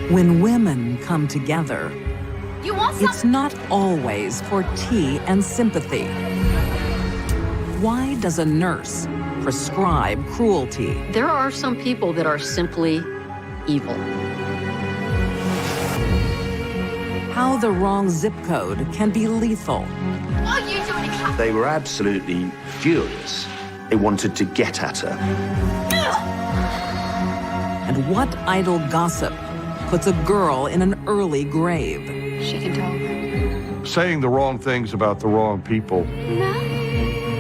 When women come together, You want it's not always for tea and sympathy. Why does a nurse prescribe cruelty? There are some people that are simply evil. How the wrong zip code can be lethal. What are you doing? They were absolutely furious. They wanted to get at her. And what idle gossip puts a girl in an early grave? She can tell. Saying the wrong things about the wrong people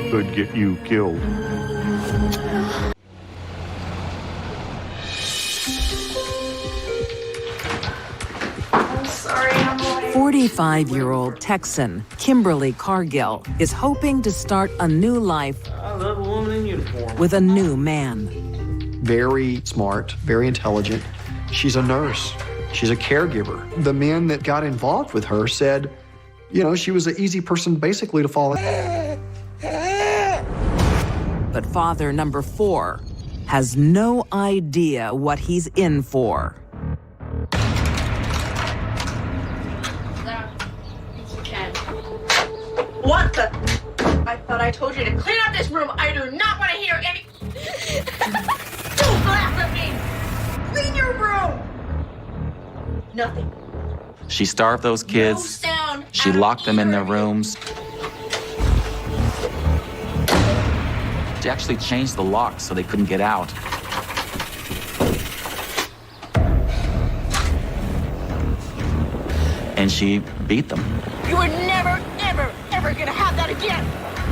could get you killed. I'm sorry, I'm late. 45-year-old Texan Kimberly Cargill is hoping to start a new life with a new man. Very smart, very intelligent. She's a nurse. She's a caregiver. The men that got involved with her said, you know, she was an easy person basically to fall in. But father number 4 has no idea what he's in for. What the? I thought I told you to clean out this room. I do not want to hear any. Don't blaspheme! Clean your room! Nothing. She starved those kids. No sound. She locked them in their rooms. She actually changed the locks so they couldn't get out. And she beat them. You are never, ever, ever gonna have that again.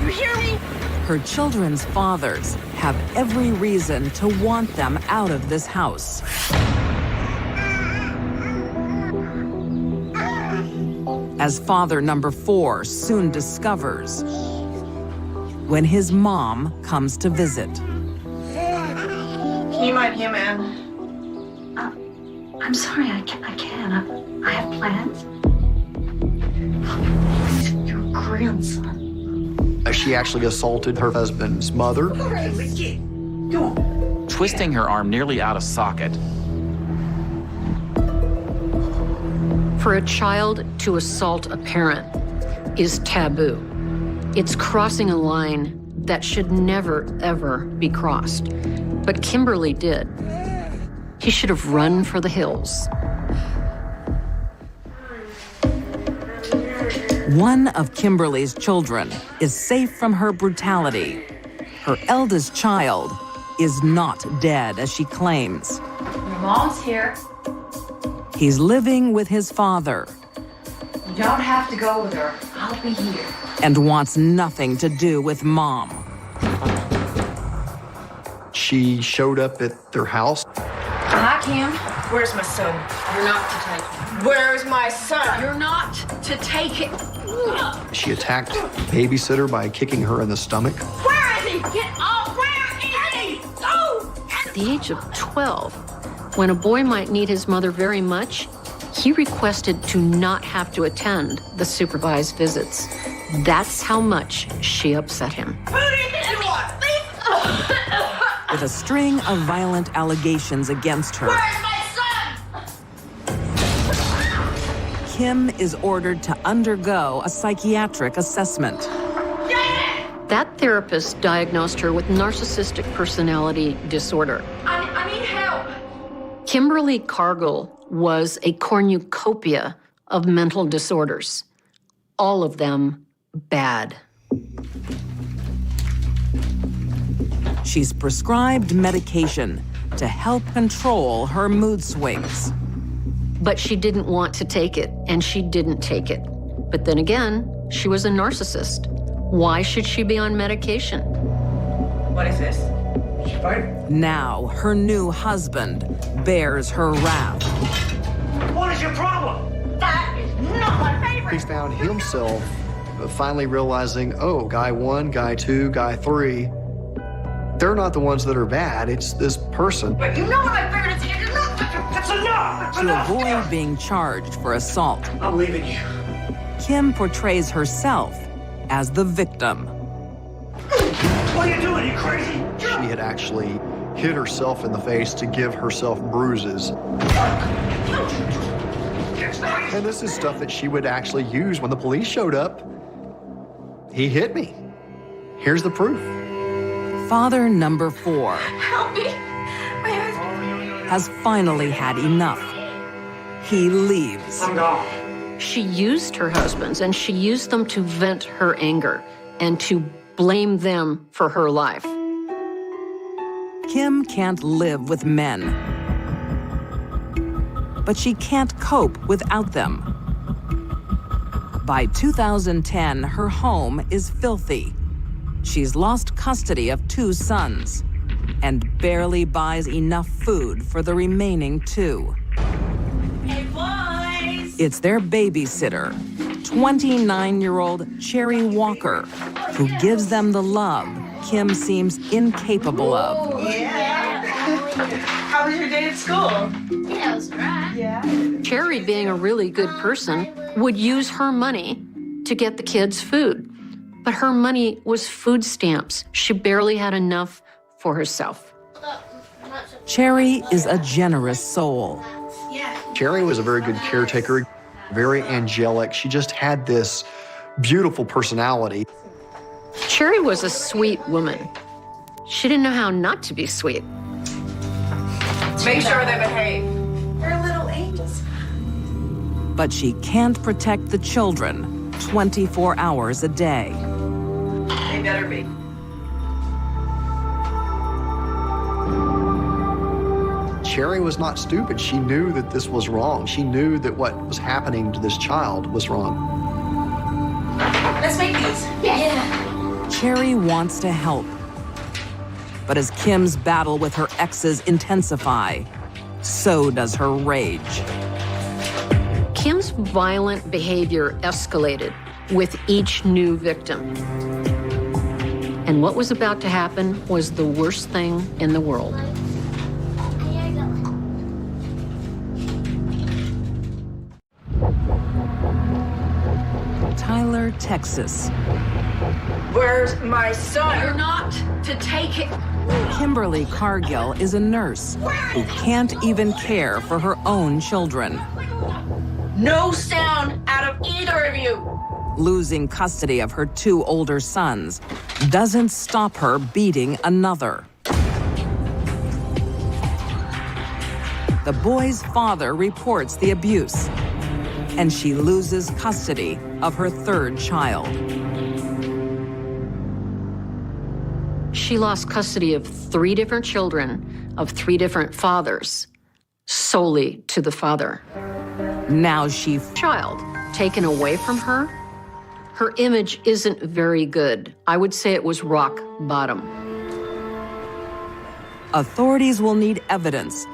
You hear me? Her children's fathers have every reason to want them out of this house. As father number 4 soon discovers when his mom comes to visit. Can you mind him, man? I'm sorry, I can't. I have plans. Your grandson. She actually assaulted her husband's mother. All right, let's get. Go on. Twisting her arm nearly out of socket. For a child to assault a parent is taboo. It's crossing a line that should never, ever be crossed. But Kimberly did. He should have run for the hills. One of Kimberly's children is safe from her brutality. Her eldest child is not dead, as she claims. Your mom's here. He's living with his father You don't have to go with her. I'll be here. and wants nothing to do with mom. She showed up at their house. Hi, Kim. Where's my son? You're not to take it. Where's my son? You're not to take it. She attacked the babysitter by kicking her in the stomach. Where is he? Get off! Where is he? Go! At the age of 12, when a boy might need his mother very much, he requested to not have to attend the supervised visits. That's how much she upset him. Who do you think you are? With a string of violent allegations against her, Where's my son? Kim is ordered to undergo a psychiatric assessment. That therapist diagnosed her with narcissistic personality disorder. I need help. Kimberly Cargill was a cornucopia of mental disorders, all of them bad. She's prescribed medication to help control her mood swings. But she didn't want to take it, and she didn't take it. But then again, she was a narcissist. Why should she be on medication? What is this? She fired. Now, her new husband bears her wrath. What is your problem? That is not my favorite. He found himself finally realizing, oh, guy 1, guy 2, guy 3, they're not the ones that are bad, it's this person. But you know what my favorite is? You're not. That's enough. To avoid being charged for assault, I'm leaving you. Kim portrays herself as the victim. What are you doing? You crazy? She had actually hit herself in the face to give herself bruises. And this is stuff that she would actually use when the police showed up. He hit me. Here's the proof. Father number 4 Help me. My husband. has finally had enough. He leaves. She used her husbands, and she used them to vent her anger and to blame them for her life. Kim can't live with men, but she can't cope without them. By 2010, her home is filthy. She's lost custody of 2 sons and barely buys enough food for the remaining 2. Hey, boys. It's their babysitter, 29-year-old Cherry Walker, who gives them the love Kim seems incapable of. Yeah. How was your day at school? Yeah, it was right. Yeah. Cherry, being a really good person, would use her money to get the kids food. But her money was food stamps. She barely had enough for herself. Cherry is a generous soul. Yeah. Cherry was a very good caretaker, very angelic. She just had this beautiful personality. Cherry was a sweet woman. She didn't know how not to be sweet. Make sure they behave. They're little angels. But she can't protect the children 24 hours a day. They better be. Cherry was not stupid. She knew that this was wrong. She knew that what was happening to this child was wrong. Let's make these. Yeah. Cherry wants to help. But as Kim's battle with her exes intensify, so does her rage. Kim's violent behavior escalated with each new victim. And what was about to happen was the worst thing in the world. Tyler, Texas. Where's my son? You're not to take it. Kimberly Cargill is a nurse who can't even care for her own children. No sound out of either of you. Losing custody of her 2 older sons doesn't stop her beating another. The boy's father reports the abuse, and she loses custody of her 3rd child. She lost custody of 3 different children of 3 different fathers, solely to the father. Now she Child taken away from her, her image isn't very good. I would say it was rock bottom. Authorities will need evidence,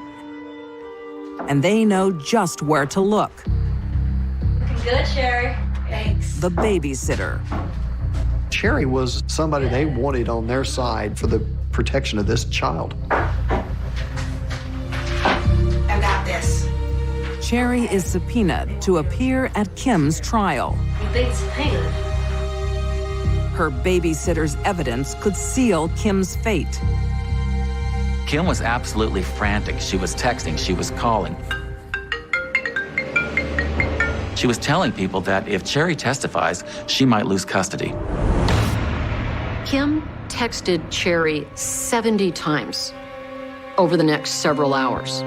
and they know just where to look. Looking good, Cherry. Thanks. The babysitter. Cherry was somebody they wanted on their side for the protection of this child. I got this. Cherry is subpoenaed to appear at Kim's trial. Big subpoena. Her babysitter's evidence could seal Kim's fate. Kim was absolutely frantic. She was texting, she was calling. She was telling people that if Cherry testifies, she might lose custody. Kim texted Cherry 70 times over the next several hours.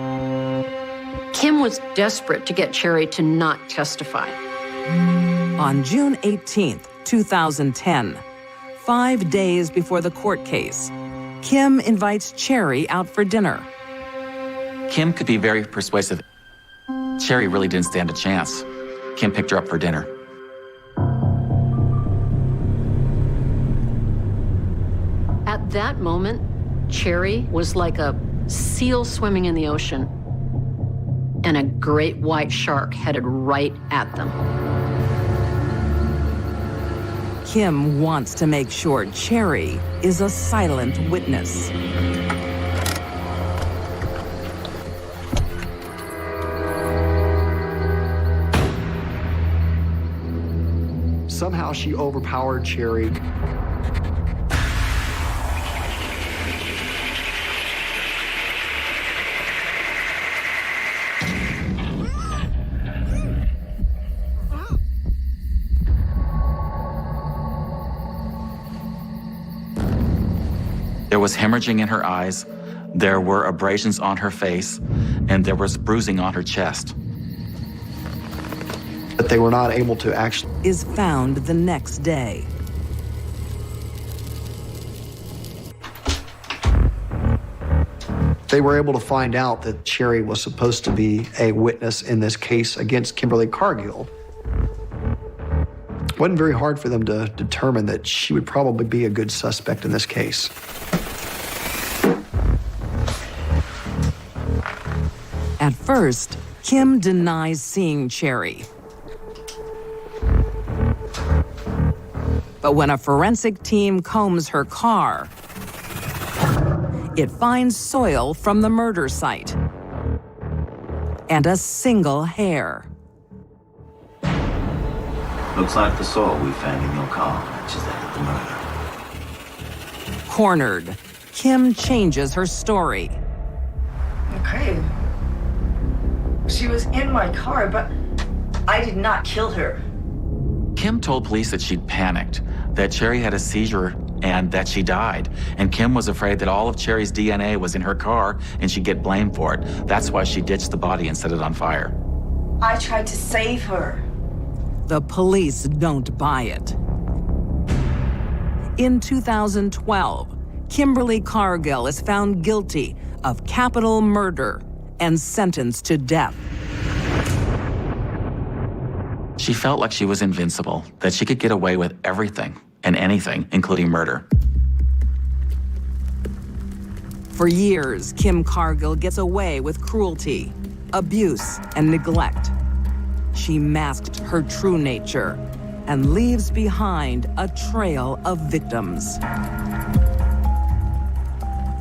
Kim was desperate to get Cherry to not testify. On June 18th, 2010, 5 days before the court case, Kim invites Cherry out for dinner. Kim could be very persuasive. Cherry really didn't stand a chance. Kim picked her up for dinner. At that moment, Cherry was like a seal swimming in the ocean, and a great white shark headed right at them. Kim wants to make sure Cherry is a silent witness. Somehow she overpowered Cherry. There was hemorrhaging in her eyes, there were abrasions on her face, and there was bruising on her chest. But they were not able to actually... Is found the next day. They were able to find out that Cherry was supposed to be a witness in this case against Kimberly Cargill. It wasn't very hard for them to determine that she would probably be a good suspect in this case. At first, Kim denies seeing Cherry. But when a forensic team combs her car, it finds soil from the murder site and a single hair. Looks like the soil we found in your car matches that of the murder. Cornered, Kim changes her story. Okay. She was in my car, but I did not kill her. Kim told police that she'd panicked, that Cherry had a seizure, and that she died. And Kim was afraid that all of Cherry's DNA was in her car and she'd get blamed for it. That's why she ditched the body and set it on fire. I tried to save her. The police don't buy it. In 2012, Kimberly Cargill is found guilty of capital murder and sentenced to death. She felt like she was invincible, that she could get away with everything and anything, including murder. For years, Kim Cargill gets away with cruelty, abuse, and neglect. She masked her true nature and leaves behind a trail of victims.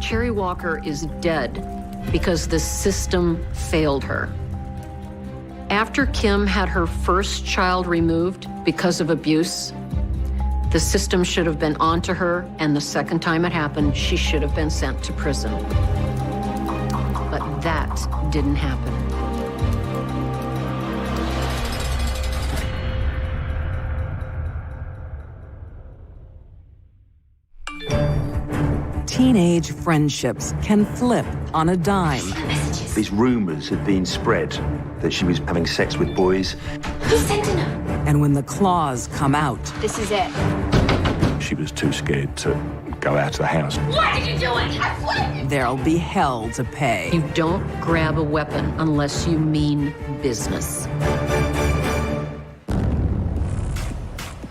Cherry Walker is dead because the system failed her. After Kim had her first child removed because of abuse, the system should have been onto her, and the second time it happened, she should have been sent to prison. But that didn't happen. Teenage friendships can flip on a dime. These rumors had been spread that she was having sex with boys. He's sending her. And when the claws come out, This is it. She was too scared to go out of the house. Why did you do it? I quit. there'll be hell to pay. You don't grab a weapon unless you mean business.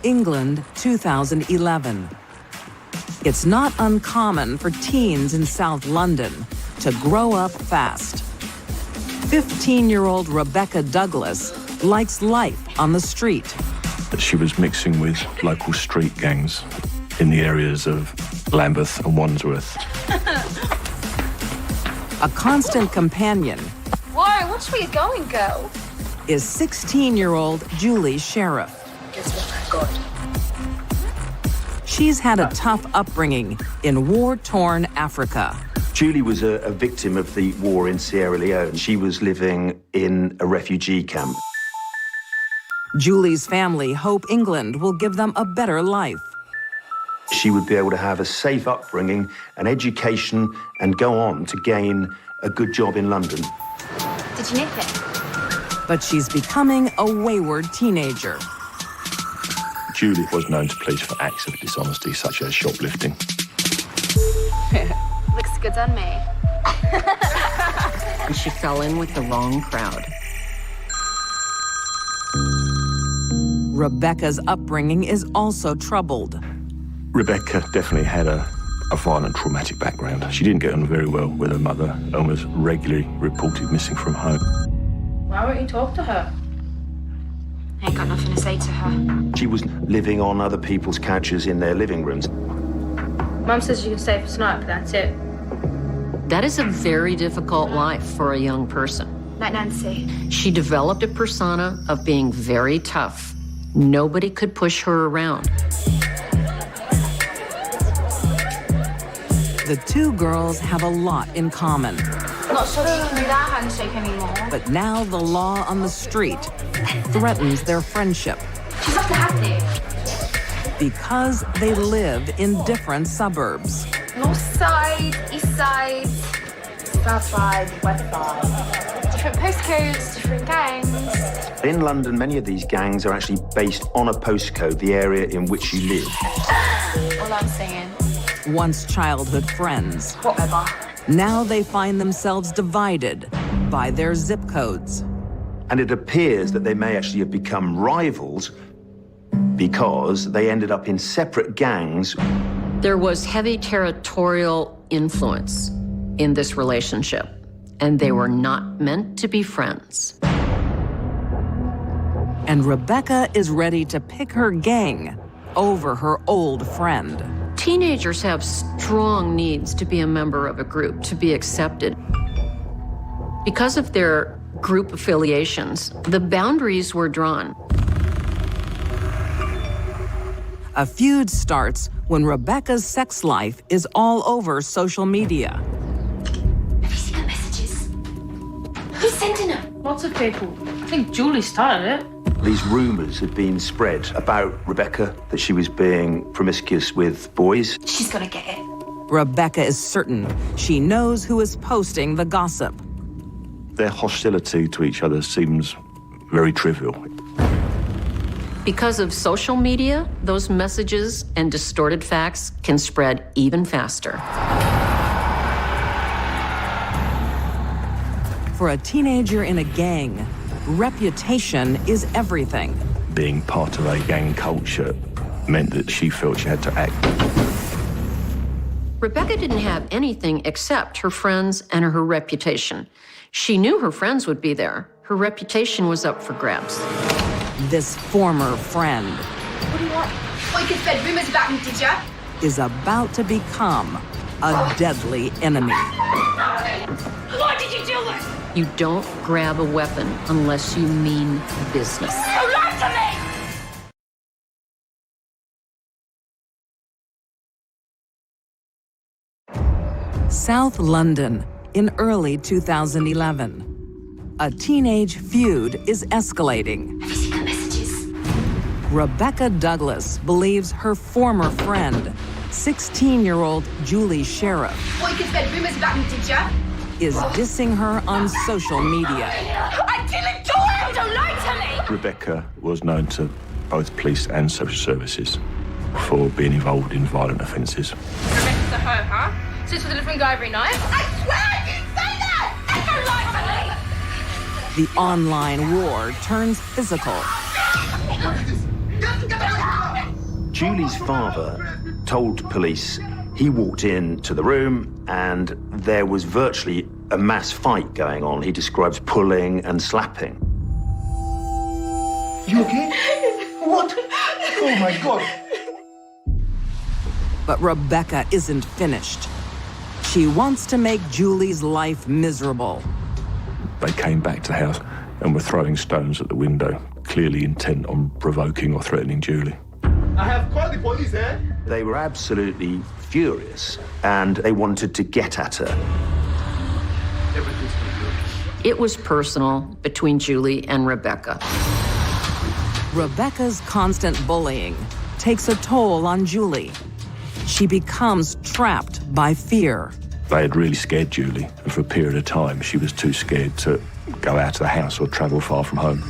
England, 2011. It's not uncommon for teens in South London to grow up fast. 15-year-old Rebecca Douglas likes life on the street. She was mixing with local street gangs in the areas of Lambeth and Wandsworth. A constant companion Warren, which way you going, girl? is 16-year-old Julie Sheriff. Guess what I got? She's had a tough upbringing in war-torn Africa. Julie was a victim of the war in Sierra Leone. She was living in a refugee camp. Julie's family hope England will give them a better life. She would be able to have a safe upbringing, an education, and go on to gain a good job in London. Did you nip it? But she's becoming a wayward teenager. Julie was known to police for acts of dishonesty, such as shoplifting. Looks good on me. And she fell in with the wrong crowd. Rebecca's upbringing is also troubled. Rebecca definitely had a violent, traumatic background. She didn't get on very well with her mother and was regularly reported missing from home. Why won't you talk to her? I ain't got nothing to say to her. She was living on other people's couches in their living rooms. Mum says you can stay for tonight, but that's it. That is a very difficult life for a young person. Like Nancy. She developed a persona of being very tough. Nobody could push her around. The two girls have a lot in common. Not sure she can do that handshake anymore. But now the law on the street threatens their friendship She's off to have to. because they live in different suburbs. No, North side, east side, south side, west side. Different postcodes, different gangs. In London, many of these gangs are actually based on a postcode, the area in which you live. All I'm saying. Once childhood friends, Whatever. now they find themselves divided by their zip codes. And it appears that they may actually have become rivals because they ended up in separate gangs. There was heavy territorial influence in this relationship, and they were not meant to be friends. And Rebecca is ready to pick her gang over her old friend. Teenagers have strong needs to be a member of a group, to be accepted. Because of their group affiliations, the boundaries were drawn. A feud starts when Rebecca's sex life is all over social media. Have you seen the messages? Who's sending them? Lots of people. I think Julie started it. These rumors had been spread about Rebecca, that she was being promiscuous with boys. She's gonna get it. Rebecca is certain she knows who is posting the gossip. Their hostility to each other seems very trivial. Because of social media, those messages and distorted facts can spread even faster. For a teenager in a gang, reputation is everything. Being part of a gang culture meant that she felt she had to act. Rebecca didn't have anything except her friends and her reputation. She knew her friends would be there. Her reputation was up for grabs. This former friend What do you want? Well, you could spread rumors about me, did ya? is about to become a deadly enemy. Why did you do this? You don't grab a weapon unless you mean business. You lied to me! South London in early 2011. A teenage feud is escalating. Have you seen the messages? Rebecca Douglas believes her former friend, 16-year-old Julie Sheriff, Well, you could spread rumors about me, did ya? is dissing her on social media. I didn't do it! Don't lie to me! Rebecca was known to both police and social services for being involved in violent offences. Rebecca's a hoe, huh? Sits with a different guy every night? I swear I didn't say that! Don't lie to me! The online war turns physical. Julie's father told police he walked into the room and there was virtually a mass fight going on. He describes pulling and slapping. You okay? What? Oh my God. But Rebecca isn't finished. She wants to make Julie's life miserable. They came back to the house and were throwing stones at the window, clearly intent on provoking or threatening Julie. I have called the police, eh? They were absolutely furious and they wanted to get at her. Everything's gonna be okay. It was personal between Julie and Rebecca. Rebecca's constant bullying takes a toll on Julie. She becomes trapped by fear. They had really scared Julie, and for a period of time, she was too scared to go out of the house or travel far from home.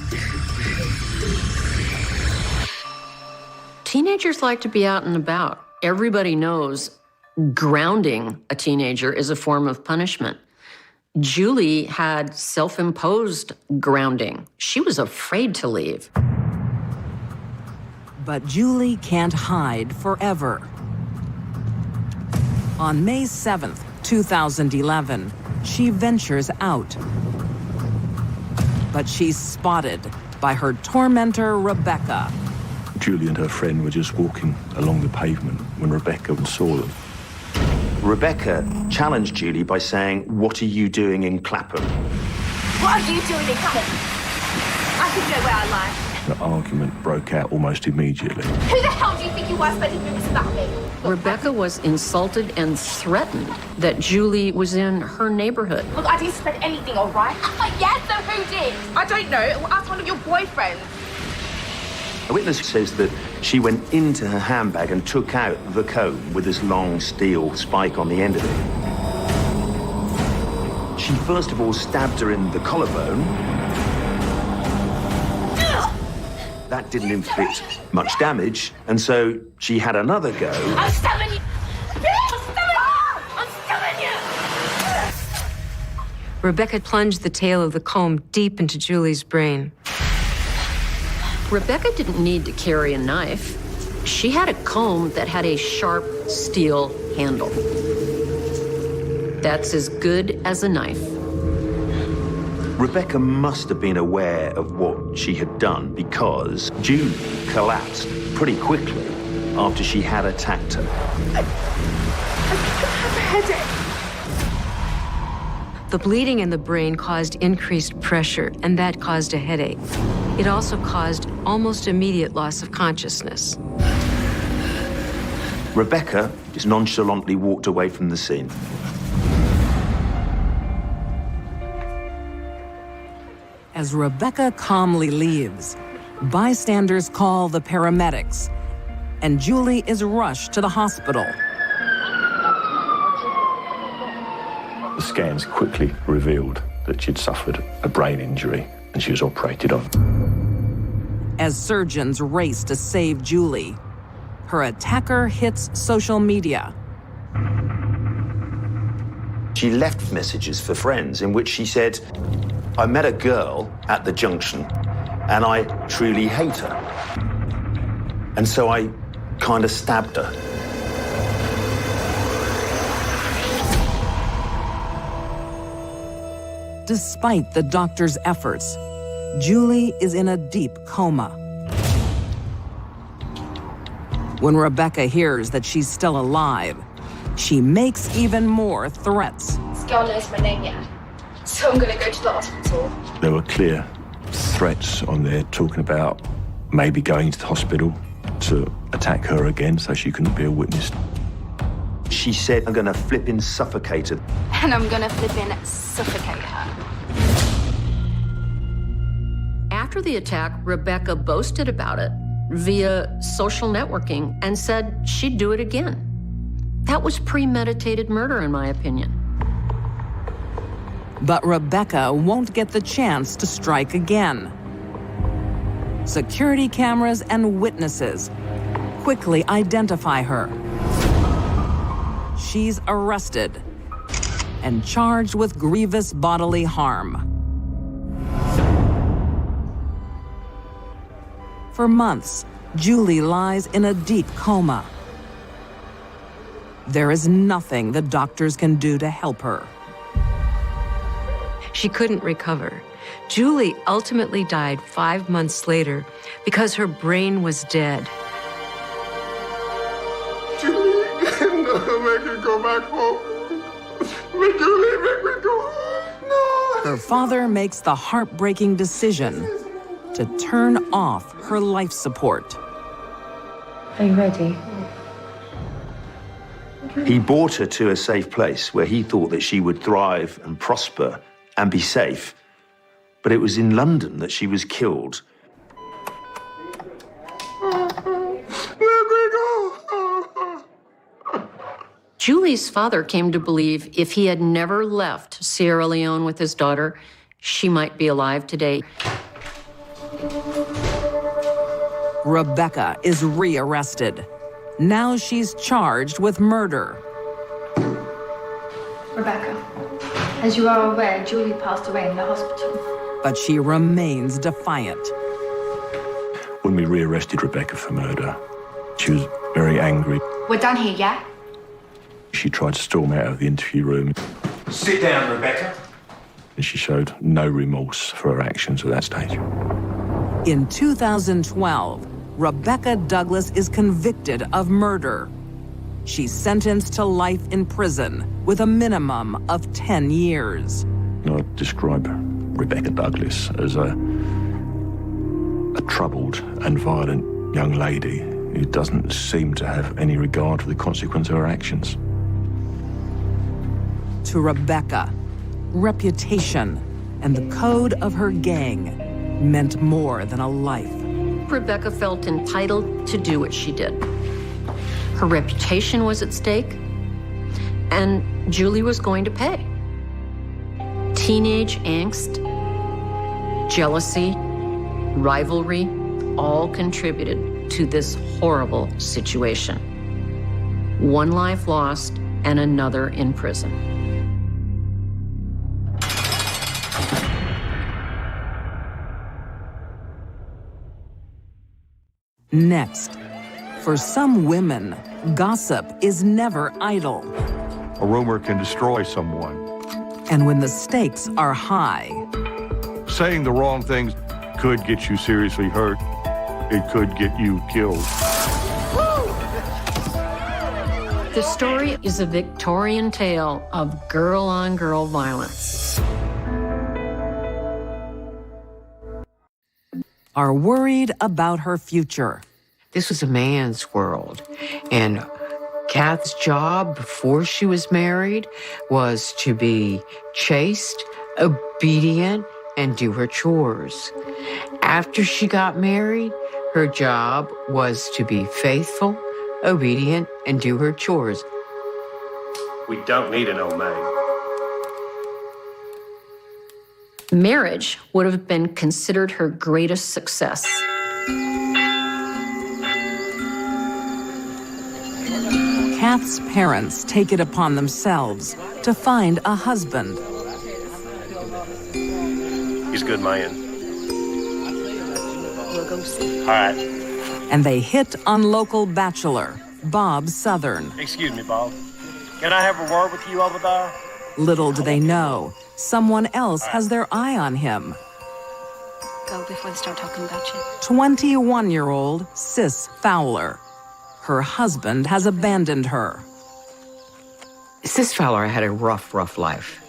Teenagers like to be out and about. Everybody knows grounding a teenager is a form of punishment. Julie had self-imposed grounding. She was afraid to leave. But Julie can't hide forever. On May 7th, 2011, she ventures out. But she's spotted by her tormentor, Rebecca. Julie and her friend were just walking along the pavement when Rebecca saw them. Rebecca challenged Julie by saying, "What are you doing in Clapham?" What are you doing in Clapham? I can go where I like. The argument broke out almost immediately. Who the hell do you think you are spreading rumors about me? Rebecca was insulted and threatened that Julie was in her neighborhood. Look, I didn't spread anything, all right? Yes, so who did? I don't know. Ask one of your boyfriends. A witness says that She went into her handbag and took out the comb with this long steel spike on the end of it. She first of all stabbed her in the collarbone. That didn't inflict much damage, and so she had another go. I'm stabbing you! I'm stabbing you! Rebecca plunged the tail of the comb deep into Julie's brain. Rebecca didn't need to carry a knife. She had a comb that had a sharp steel handle. That's as good as a knife. Rebecca must have been aware of what she had done because Julie collapsed pretty quickly after she had attacked her. I have a headache. The bleeding in the brain caused increased pressure, and that caused a headache. It also caused almost immediate loss of consciousness. Rebecca just nonchalantly walked away from the scene. As Rebecca calmly leaves, bystanders call the paramedics, and Julie is rushed to the hospital. The scans quickly revealed that she'd suffered a brain injury and she was operated on. As surgeons race to save Julie, her attacker hits social media. She left messages for friends in which she said, "I met a girl at the junction and I truly hate her. And so I kind of stabbed her." Despite the doctor's efforts, Julie is in a deep coma. When Rebecca hears that she's still alive, she makes even more threats. This girl knows my name yet, so I'm gonna go to the hospital. There were clear threats on there talking about maybe going to the hospital to attack her again so she couldn't be a witness. She said, "I'm gonna flippin' suffocate her." And I'm gonna flippin' suffocate her. After the attack, Rebecca boasted about it via social networking and said she'd do it again. That was premeditated murder, in my opinion. But Rebecca won't get the chance to strike again. Security cameras and witnesses quickly identify her. She's arrested and charged with grievous bodily harm. For months, Julie lies in a deep coma. There is nothing the doctors can do to help her. She couldn't recover. Julie ultimately died 5 months later because her brain was dead. Julie, no, make me go back home. Make Julie, make me go home. No. Her father makes the heartbreaking decision to turn off her life support. Are you ready? He brought her to a safe place where he thought that she would thrive and prosper and be safe. But it was in London that she was killed. Let me go. Julie's father came to believe if he had never left Sierra Leone with his daughter, she might be alive today. Rebecca is rearrested. Now she's charged with murder. Rebecca, as you are aware, Julie passed away in the hospital. But she remains defiant. When we rearrested Rebecca for murder, she was very angry. We're done here, yeah? She tried to storm out of the interview room, Sit down, Rebecca. and she showed no remorse for her actions at that stage. In 2012, Rebecca Douglas is convicted of murder. She's sentenced to life in prison with a minimum of 10 years. I describe Rebecca Douglas as a troubled and violent young lady who doesn't seem to have any regard for the consequence of her actions. To Rebecca, reputation and the code of her gang meant more than a life. Rebecca felt entitled to do what she did. Her reputation was at stake, and Julie was going to pay. Teenage angst, jealousy, rivalry, all contributed to this horrible situation. One life lost and another in prison. Next, for some women, gossip is never idle. A rumor can destroy someone. And when the stakes are high, Saying the wrong things could get you seriously hurt. It could get you killed. The story is a Victorian tale of girl-on-girl violence. are worried about her future. This was a man's world, and Kath's job before she was married was to be chaste, obedient, and do her chores. After she got married, her job was to be faithful, obedient, and do her chores. We don't need an old maid. Marriage would have been considered her greatest success. Kath's parents take it upon themselves to find a husband. He's a good man. We'll go see. All right. And they hit on local bachelor, Bob Southern. Excuse me, Bob. Can I have a word with you over there? Little do they know, someone else has their eye on him. Go before they start talking about you. 21-year-old Sis Fowler. Her husband has abandoned her. Sis Fowler had a rough life.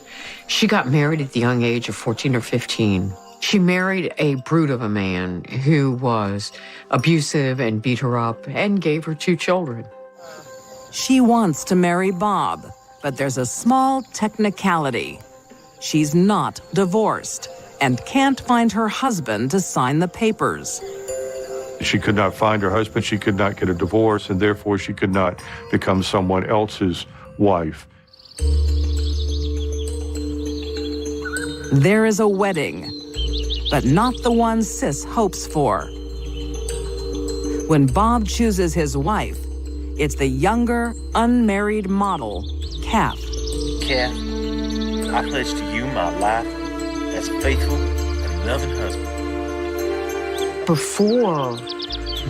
She got married at the young age of 14 or 15. She married a brute of a man who was abusive and beat her up and gave her 2 children. She wants to marry Bob, but there's a small technicality. She's not divorced and can't find her husband to sign the papers. She could not find her husband, she could not get a divorce, and therefore she could not become someone else's wife. There is a wedding, but not the one Sis hopes for. When Bob chooses his wife, it's the younger, unmarried model, Kath. Kath, I pledge to you my life as a faithful and loving husband. Before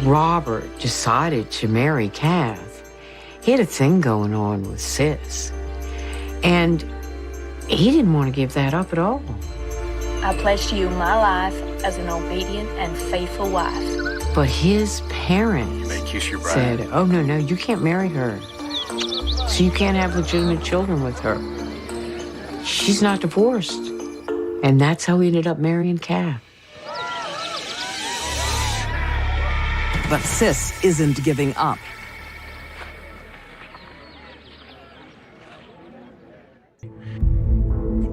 Robert decided to marry Kath, he had a thing going on with Sis. And he didn't want to give that up at all. I pledge to you my life as an obedient and faithful wife. But his parents said, oh, no, you can't marry her. So you can't have legitimate children with her. She's not divorced. And that's how he ended up marrying Kath. But Sis isn't giving up.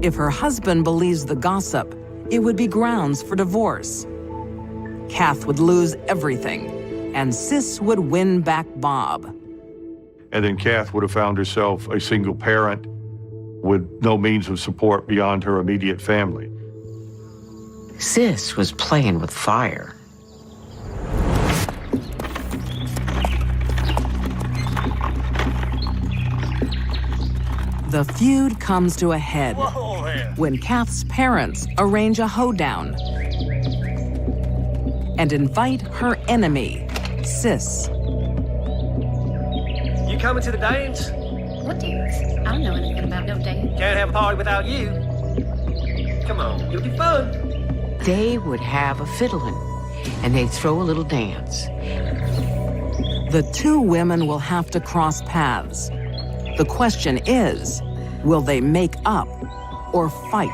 If her husband believes the gossip, it would be grounds for divorce. Kath would lose everything, and Sis would win back Bob. And then Kath would have found herself a single parent with no means of support beyond her immediate family. Sis was playing with fire. The feud comes to a head when Kath's parents arrange a hoedown and invite her enemy, Sis. You coming to the dance? What dance? I don't know anything about no dance. Can't have a party without you. Come on, it'll be fun. They would have a fiddling, and they'd throw a little dance. The 2 women will have to cross paths. The question is, will they make up or fight?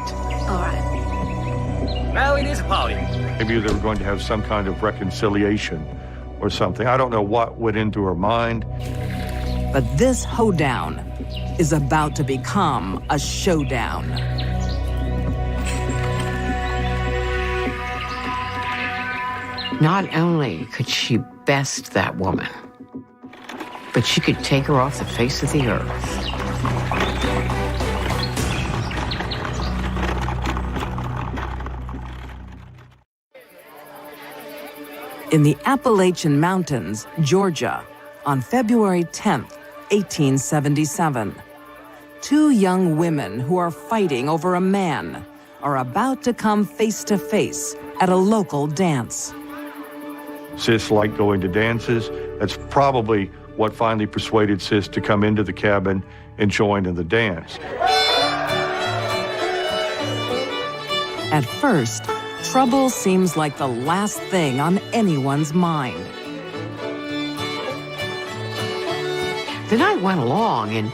All right. Now it is a party. Maybe they were going to have some kind of reconciliation or something. I don't know what went into her mind. But this hoedown is about to become a showdown. Not only could she best that woman, but she could take her off the face of the earth. In the Appalachian Mountains, Georgia, on February 10th, 1877, two young women who are fighting over a man are about to come face to face at a local dance. Sis liked going to dances. That's probably what finally persuaded Sis to come into the cabin and join in the dance. At first, trouble seems like the last thing on anyone's mind. The night went along, and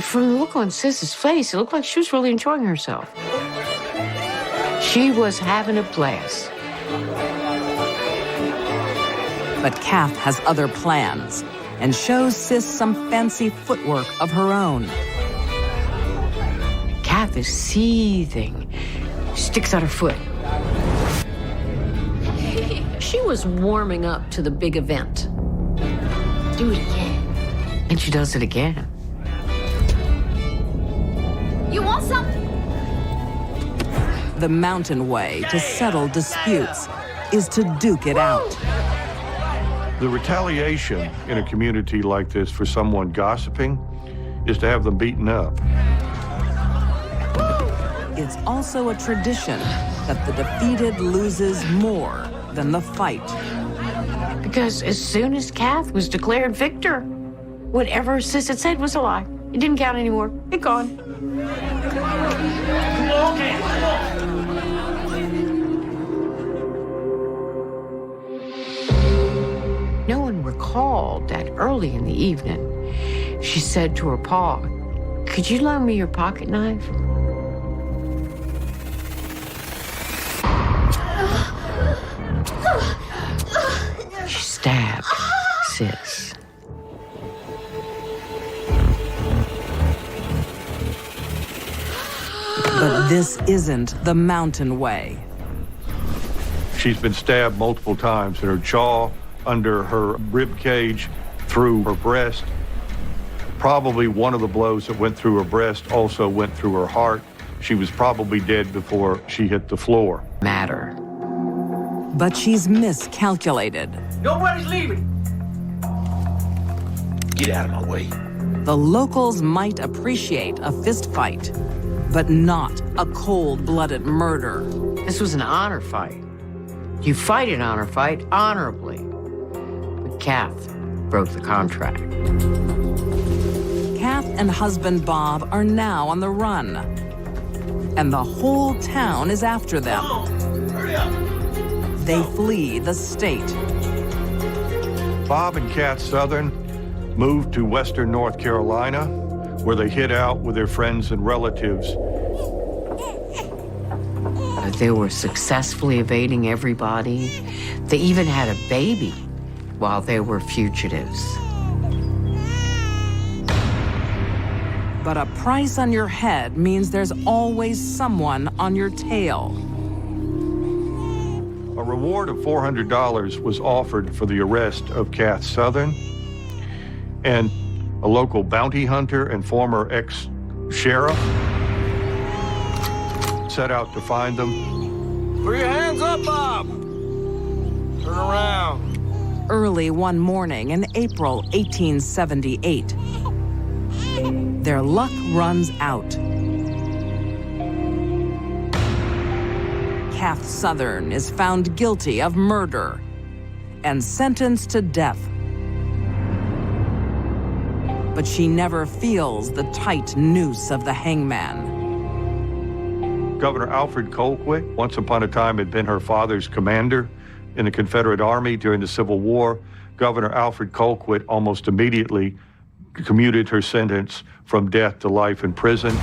from the look on Sis's face, it looked like she was really enjoying herself. She was having a blast. But Kath has other plans and shows Sis some fancy footwork of her own. Kath is seething. She sticks out her foot. She was warming up to the big event. Do it again. And she does it again. You want some? The mountain way to settle disputes is to duke it out. The retaliation in a community like this for someone gossiping is to have them beaten up. It's also a tradition that the defeated loses more than the fight. Because as soon as Kath was declared victor, whatever Sis had said was a lie. It didn't count anymore. It gone. No one recalled that early in the evening, she said to her pa, "Could you loan me your pocket knife?" She stabbed Sis. But this isn't the mountain way. She's been stabbed multiple times in her jaw, under her rib cage, through her breast. Probably one of the blows that went through her breast also went through her heart. She was probably dead before she hit the floor. Matter. But she's miscalculated. Nobody's leaving. Get out of my way. The locals might appreciate a fist fight, but not a cold-blooded murder. This was an honor fight. You fight an honor fight honorably. But Kath broke the contract. Kath and husband Bob are now on the run, and the whole town is after them. Hurry up. They flee the state. Bob and Kath Southern moved to western North Carolina, where they hid out with their friends and relatives. They were successfully evading everybody. They even had a baby while they were fugitives. But a price on your head means there's always someone on your tail. A reward of $400 was offered for the arrest of Kath Southern, and a local bounty hunter and former ex-sheriff set out to find them. Put your hands up, Bob. Turn around. Early one morning in April 1878, their luck runs out. Kath Southern is found guilty of murder and sentenced to death. But she never feels the tight noose of the hangman. Governor Alfred Colquitt, once upon a time, had been her father's commander in the Confederate Army during the Civil War. Governor Alfred Colquitt almost immediately commuted her sentence from death to life in prison.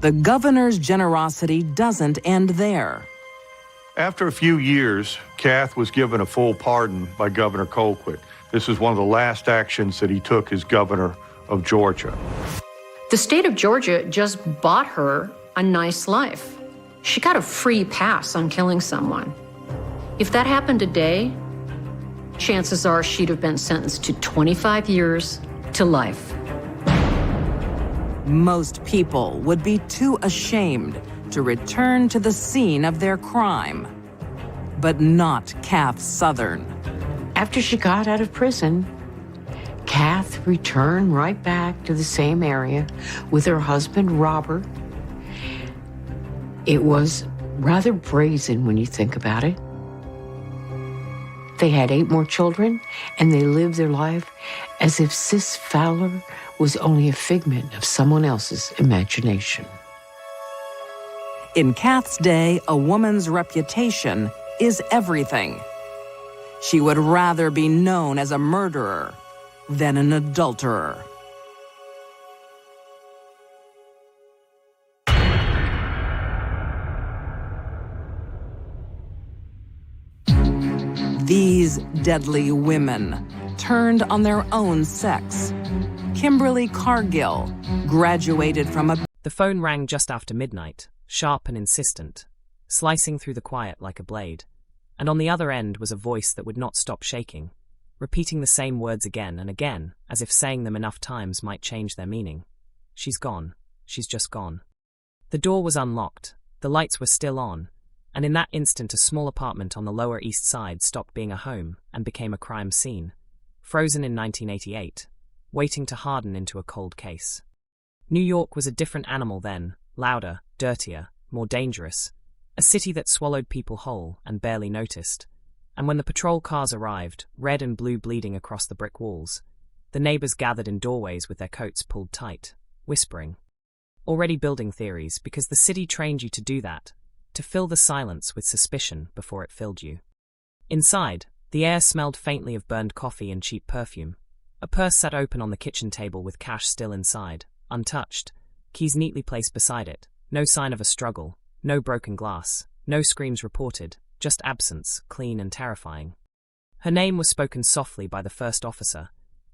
The governor's generosity doesn't end there. After a few years, Kath was given a full pardon by Governor Colquitt. This was one of the last actions that he took as governor of Georgia. The state of Georgia just bought her a nice life. She got a free pass on killing someone. If that happened today, chances are she'd have been sentenced to 25 years to life. Most people would be too ashamed to return to the scene of their crime. But not Kath Southern. After she got out of prison, Kath returned right back to the same area with her husband, Robert. It was rather brazen when you think about it. They had 8 more children, and they lived their life as if Sis Fowler was only a figment of someone else's imagination. In Kath's day, a woman's reputation is everything. She would rather be known as a murderer than an adulterer. These deadly women turned on their own sex. Kimberly Cargill graduated from a... The phone rang just after midnight, sharp and insistent, slicing through the quiet like a blade. And on the other end was a voice that would not stop shaking, repeating the same words again and again, as if saying them enough times might change their meaning. She's gone. She's just gone. The door was unlocked, the lights were still on, and in that instant a small apartment on the Lower East Side stopped being a home and became a crime scene, frozen in 1988, waiting to harden into a cold case. New York was a different animal then, louder, dirtier, more dangerous, a city that swallowed people whole and barely noticed. And when the patrol cars arrived, red and blue bleeding across the brick walls, the neighbors gathered in doorways with their coats pulled tight, whispering. Already building theories, because the city trained you to do that, to fill the silence with suspicion before it filled you. Inside, the air smelled faintly of burned coffee and cheap perfume. A purse sat open on the kitchen table with cash still inside, untouched, keys neatly placed beside it, no sign of a struggle, no broken glass, no screams reported, just absence, clean and terrifying. Her name was spoken softly by the first officer,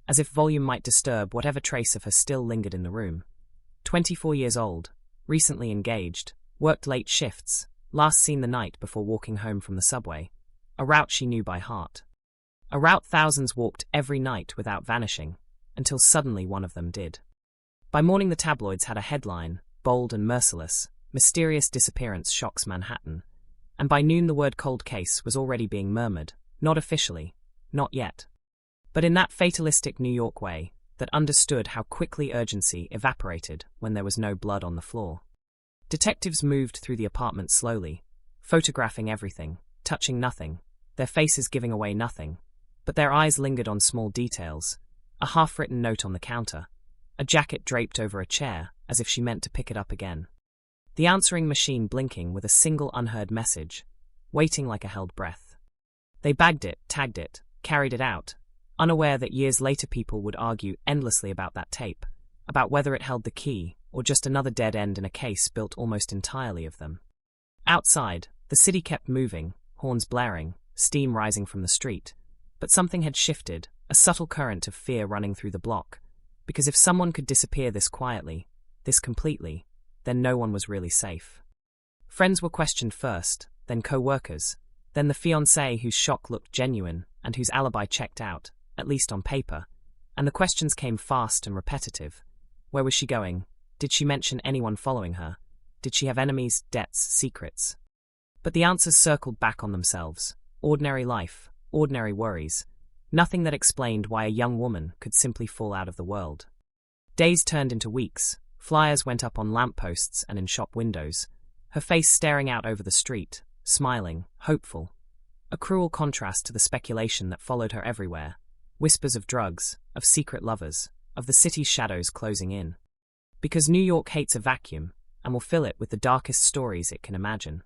as if volume might disturb whatever trace of her still lingered in the room. 24 years old, recently engaged, worked late shifts, last seen the night before walking home from the subway, a route she knew by heart. A route thousands walked every night without vanishing, until suddenly one of them did. By morning the tabloids had a headline, bold and merciless, mysterious disappearance shocks Manhattan, and by noon the word cold case was already being murmured, not officially, not yet, but in that fatalistic New York way that understood how quickly urgency evaporated when there was no blood on the floor. Detectives moved through the apartment slowly, photographing everything, touching nothing, their faces giving away nothing, but their eyes lingered on small details, a half-written note on the counter, a jacket draped over a chair as if she meant to pick it up again. The answering machine blinking with a single unheard message, waiting like a held breath. They bagged it, tagged it, carried it out, unaware that years later people would argue endlessly about that tape, about whether it held the key or just another dead end in a case built almost entirely of them. Outside, the city kept moving, horns blaring, steam rising from the street, but something had shifted, a subtle current of fear running through the block, because if someone could disappear this quietly, this completely, then no one was really safe. Friends were questioned first, then co-workers, then the fiancé whose shock looked genuine and whose alibi checked out, at least on paper, and the questions came fast and repetitive. Where was she going? Did she mention anyone following her? Did she have enemies, debts, secrets? But the answers circled back on themselves. Ordinary life, ordinary worries, nothing that explained why a young woman could simply fall out of the world. Days turned into weeks, flyers went up on lampposts and in shop windows, her face staring out over the street, smiling, hopeful. A cruel contrast to the speculation that followed her everywhere, whispers of drugs, of secret lovers, of the city's shadows closing in. Because New York hates a vacuum, and will fill it with the darkest stories it can imagine.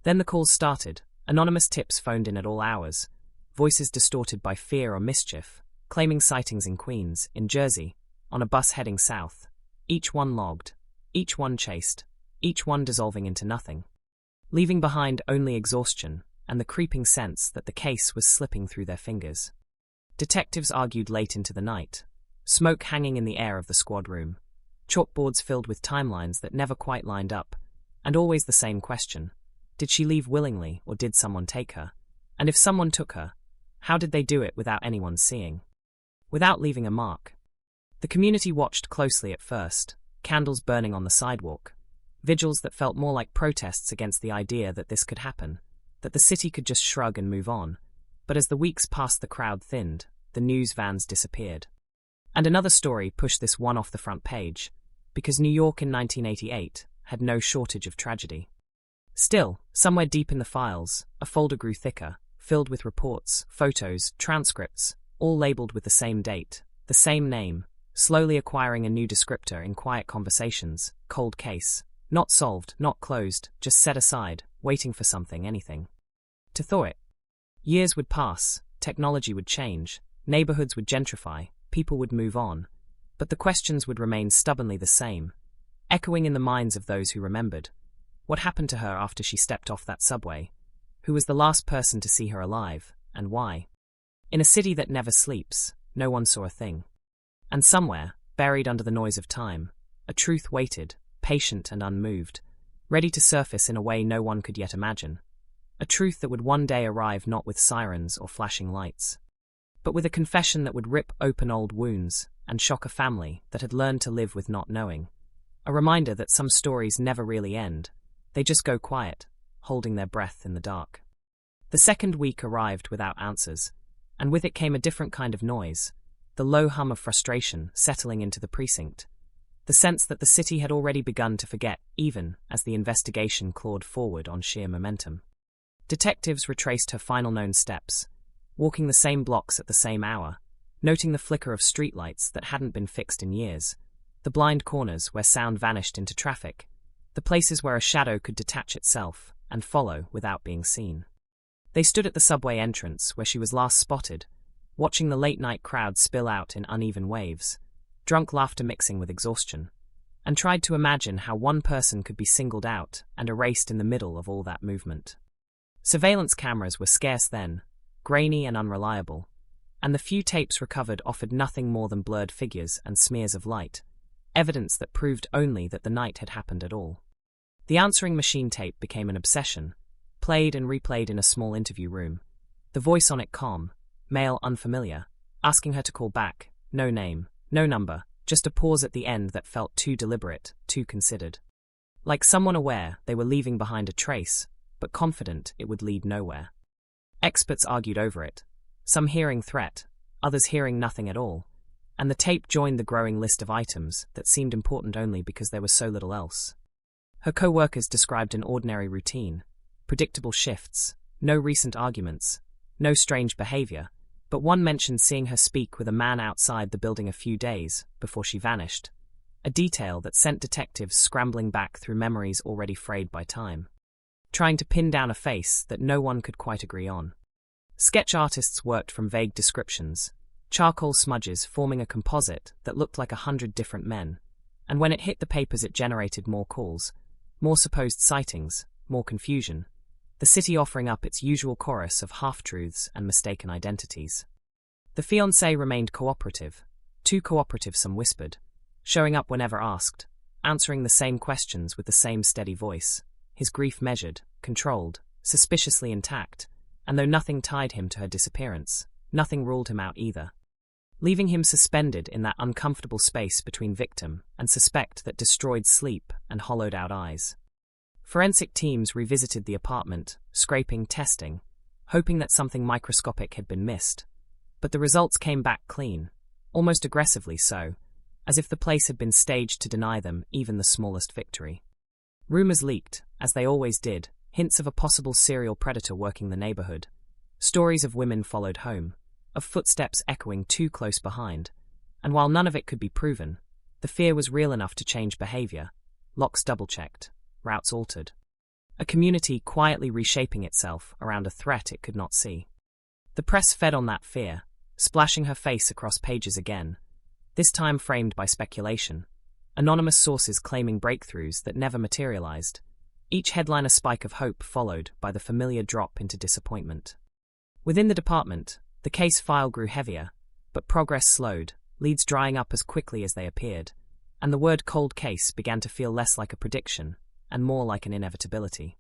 Then the calls started, anonymous tips phoned in at all hours, voices distorted by fear or mischief, claiming sightings in Queens, in Jersey, on a bus heading south, each one logged, each one chased, each one dissolving into nothing, leaving behind only exhaustion and the creeping sense that the case was slipping through their fingers. Detectives argued late into the night, smoke hanging in the air of the squad room, chalkboards filled with timelines that never quite lined up, and always the same question. Did she leave willingly or did someone take her? And if someone took her, how did they do it without anyone seeing? Without leaving a mark? The community watched closely at first, candles burning on the sidewalk, vigils that felt more like protests against the idea that this could happen, that the city could just shrug and move on. But as the weeks passed, the crowd thinned, the news vans disappeared. And another story pushed this one off the front page, because New York in 1988 had no shortage of tragedy. Still, somewhere deep in the files, a folder grew thicker, filled with reports, photos, transcripts, all labeled with the same date, the same name, slowly acquiring a new descriptor in quiet conversations: cold case. Not solved, not closed, just set aside, waiting for something, anything. To thaw it. Years would pass, technology would change, neighborhoods would gentrify, people would move on, but the questions would remain stubbornly the same, echoing in the minds of those who remembered. What happened to her after she stepped off that subway? Who was the last person to see her alive, and why? In a city that never sleeps, no one saw a thing. And somewhere, buried under the noise of time, a truth waited, patient and unmoved, ready to surface in a way no one could yet imagine. A truth that would one day arrive not with sirens or flashing lights, but with a confession that would rip open old wounds and shock a family that had learned to live with not knowing. A reminder that some stories never really end, they just go quiet, holding their breath in the dark. The second week arrived without answers, and with it came a different kind of noise, the low hum of frustration settling into the precinct. The sense that the city had already begun to forget, even as the investigation clawed forward on sheer momentum. Detectives retraced her final known steps, walking the same blocks at the same hour, noting the flicker of streetlights that hadn't been fixed in years, the blind corners where sound vanished into traffic, the places where a shadow could detach itself and follow without being seen. They stood at the subway entrance where she was last spotted, watching the late-night crowd spill out in uneven waves, drunk laughter mixing with exhaustion, and tried to imagine how one person could be singled out and erased in the middle of all that movement. Surveillance cameras were scarce then, grainy and unreliable, and the few tapes recovered offered nothing more than blurred figures and smears of light, evidence that proved only that the night had happened at all. The answering machine tape became an obsession, played and replayed in a small interview room, the voice on it calm, male unfamiliar, asking her to call back, no name, no number, just a pause at the end that felt too deliberate, too considered. Like someone aware they were leaving behind a trace, but confident it would lead nowhere. Experts argued over it, some hearing threat, others hearing nothing at all, and the tape joined the growing list of items that seemed important only because there was so little else. Her co-workers described an ordinary routine, predictable shifts, no recent arguments, no strange behavior, but one mentioned seeing her speak with a man outside the building a few days before she vanished, a detail that sent detectives scrambling back through memories already frayed by time, trying to pin down a face that no one could quite agree on. Sketch artists worked from vague descriptions, charcoal smudges forming a composite that looked like 100 different men, and when it hit the papers it generated more calls, more supposed sightings, more confusion, the city offering up its usual chorus of half-truths and mistaken identities. The fiancé remained cooperative, too cooperative some whispered, showing up whenever asked, answering the same questions with the same steady voice, his grief measured, controlled, suspiciously intact, and though nothing tied him to her disappearance, nothing ruled him out either, leaving him suspended in that uncomfortable space between victim and suspect that destroyed sleep and hollowed out eyes. Forensic teams revisited the apartment, scraping, testing, hoping that something microscopic had been missed, but the results came back clean, almost aggressively so, as if the place had been staged to deny them even the smallest victory. Rumors leaked, as they always did, hints of a possible serial predator working the neighborhood. Stories of women followed home, of footsteps echoing too close behind, and while none of it could be proven, the fear was real enough to change behavior, locks double-checked, routes altered. A community quietly reshaping itself around a threat it could not see. The press fed on that fear, splashing her face across pages again, this time framed by speculation, anonymous sources claiming breakthroughs that never materialized, each headline a spike of hope followed by the familiar drop into disappointment. Within the department, the case file grew heavier, but progress slowed, leads drying up as quickly as they appeared, and the word cold case began to feel less like a prediction and more like an inevitability.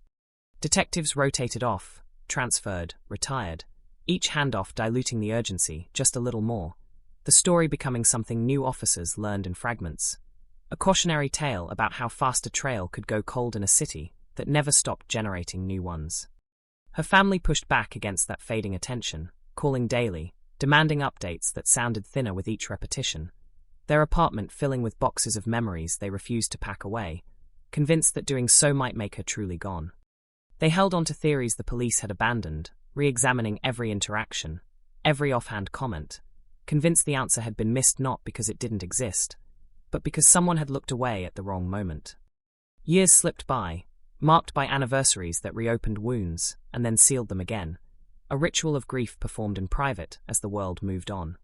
Detectives rotated off, transferred, retired, each handoff diluting the urgency just a little more, the story becoming something new officers learned in fragments. A cautionary tale about how fast a trail could go cold in a city that never stopped generating new ones. Her family pushed back against that fading attention, calling daily, demanding updates that sounded thinner with each repetition, their apartment filling with boxes of memories they refused to pack away, convinced that doing so might make her truly gone. They held on to theories the police had abandoned, re-examining every interaction, every offhand comment, convinced the answer had been missed not because it didn't exist, but because someone had looked away at the wrong moment. Years slipped by, marked by anniversaries that reopened wounds and then sealed them again, a ritual of grief performed in private as the world moved on.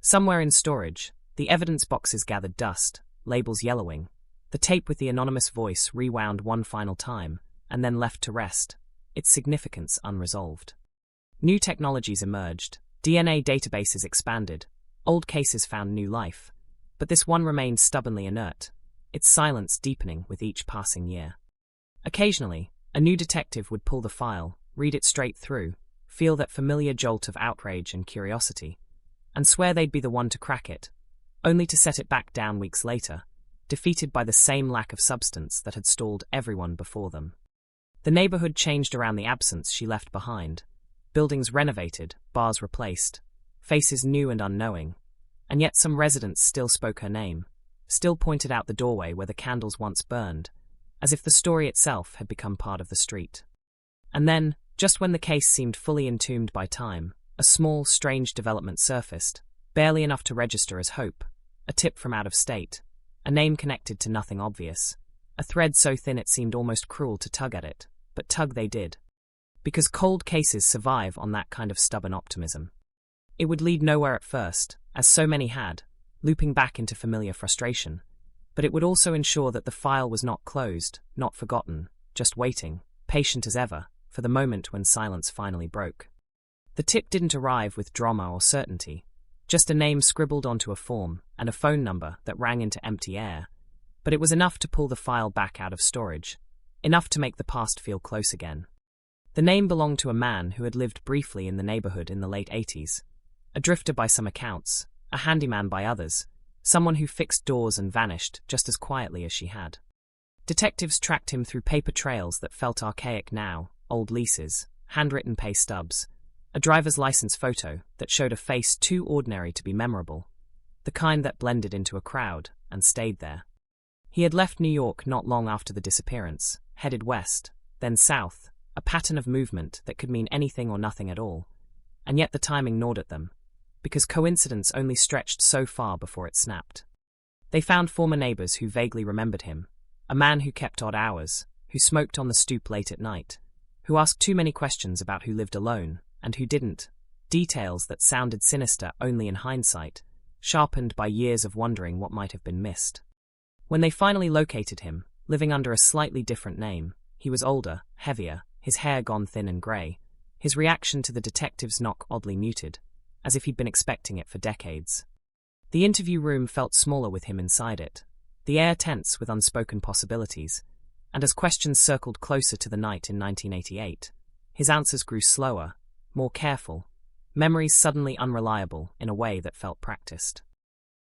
Somewhere in storage, the evidence boxes gathered dust, labels yellowing, the tape with the anonymous voice rewound one final time and then left to rest, its significance unresolved. New technologies emerged, DNA databases expanded, old cases found new life, but this one remained stubbornly inert, its silence deepening with each passing year. Occasionally, a new detective would pull the file, read it straight through, feel that familiar jolt of outrage and curiosity, and swear they'd be the one to crack it, only to set it back down weeks later, defeated by the same lack of substance that had stalled everyone before them. The neighborhood changed around the absence she left behind, buildings renovated, bars replaced, faces new and unknowing, and yet some residents still spoke her name, still pointed out the doorway where the candles once burned, as if the story itself had become part of the street. And then, just when the case seemed fully entombed by time, a small, strange development surfaced, barely enough to register as hope, a tip from out of state, a name connected to nothing obvious, a thread so thin it seemed almost cruel to tug at it, but tug they did. Because cold cases survive on that kind of stubborn optimism. It would lead nowhere at first, as so many had, looping back into familiar frustration, but it would also ensure that the file was not closed, not forgotten, just waiting, patient as ever, for the moment when silence finally broke. The tip didn't arrive with drama or certainty, just a name scribbled onto a form and a phone number that rang into empty air, but it was enough to pull the file back out of storage, enough to make the past feel close again. The name belonged to a man who had lived briefly in the neighborhood in the late 80s, a drifter by some accounts, a handyman by others, someone who fixed doors and vanished just as quietly as she had. Detectives tracked him through paper trails that felt archaic now, old leases, handwritten pay stubs, a driver's license photo that showed a face too ordinary to be memorable, the kind that blended into a crowd and stayed there. He had left New York not long after the disappearance, headed west, then south, a pattern of movement that could mean anything or nothing at all, and yet the timing gnawed at them, because coincidence only stretched so far before it snapped. They found former neighbors who vaguely remembered him, a man who kept odd hours, who smoked on the stoop late at night, who asked too many questions about who lived alone and who didn't, details that sounded sinister only in hindsight, sharpened by years of wondering what might have been missed. When they finally located him, living under a slightly different name, he was older, heavier, his hair gone thin and grey, his reaction to the detective's knock oddly muted, as if he'd been expecting it for decades. The interview room felt smaller with him inside it, the air tense with unspoken possibilities, and as questions circled closer to the night in 1988, his answers grew slower, more careful, memories suddenly unreliable in a way that felt practiced.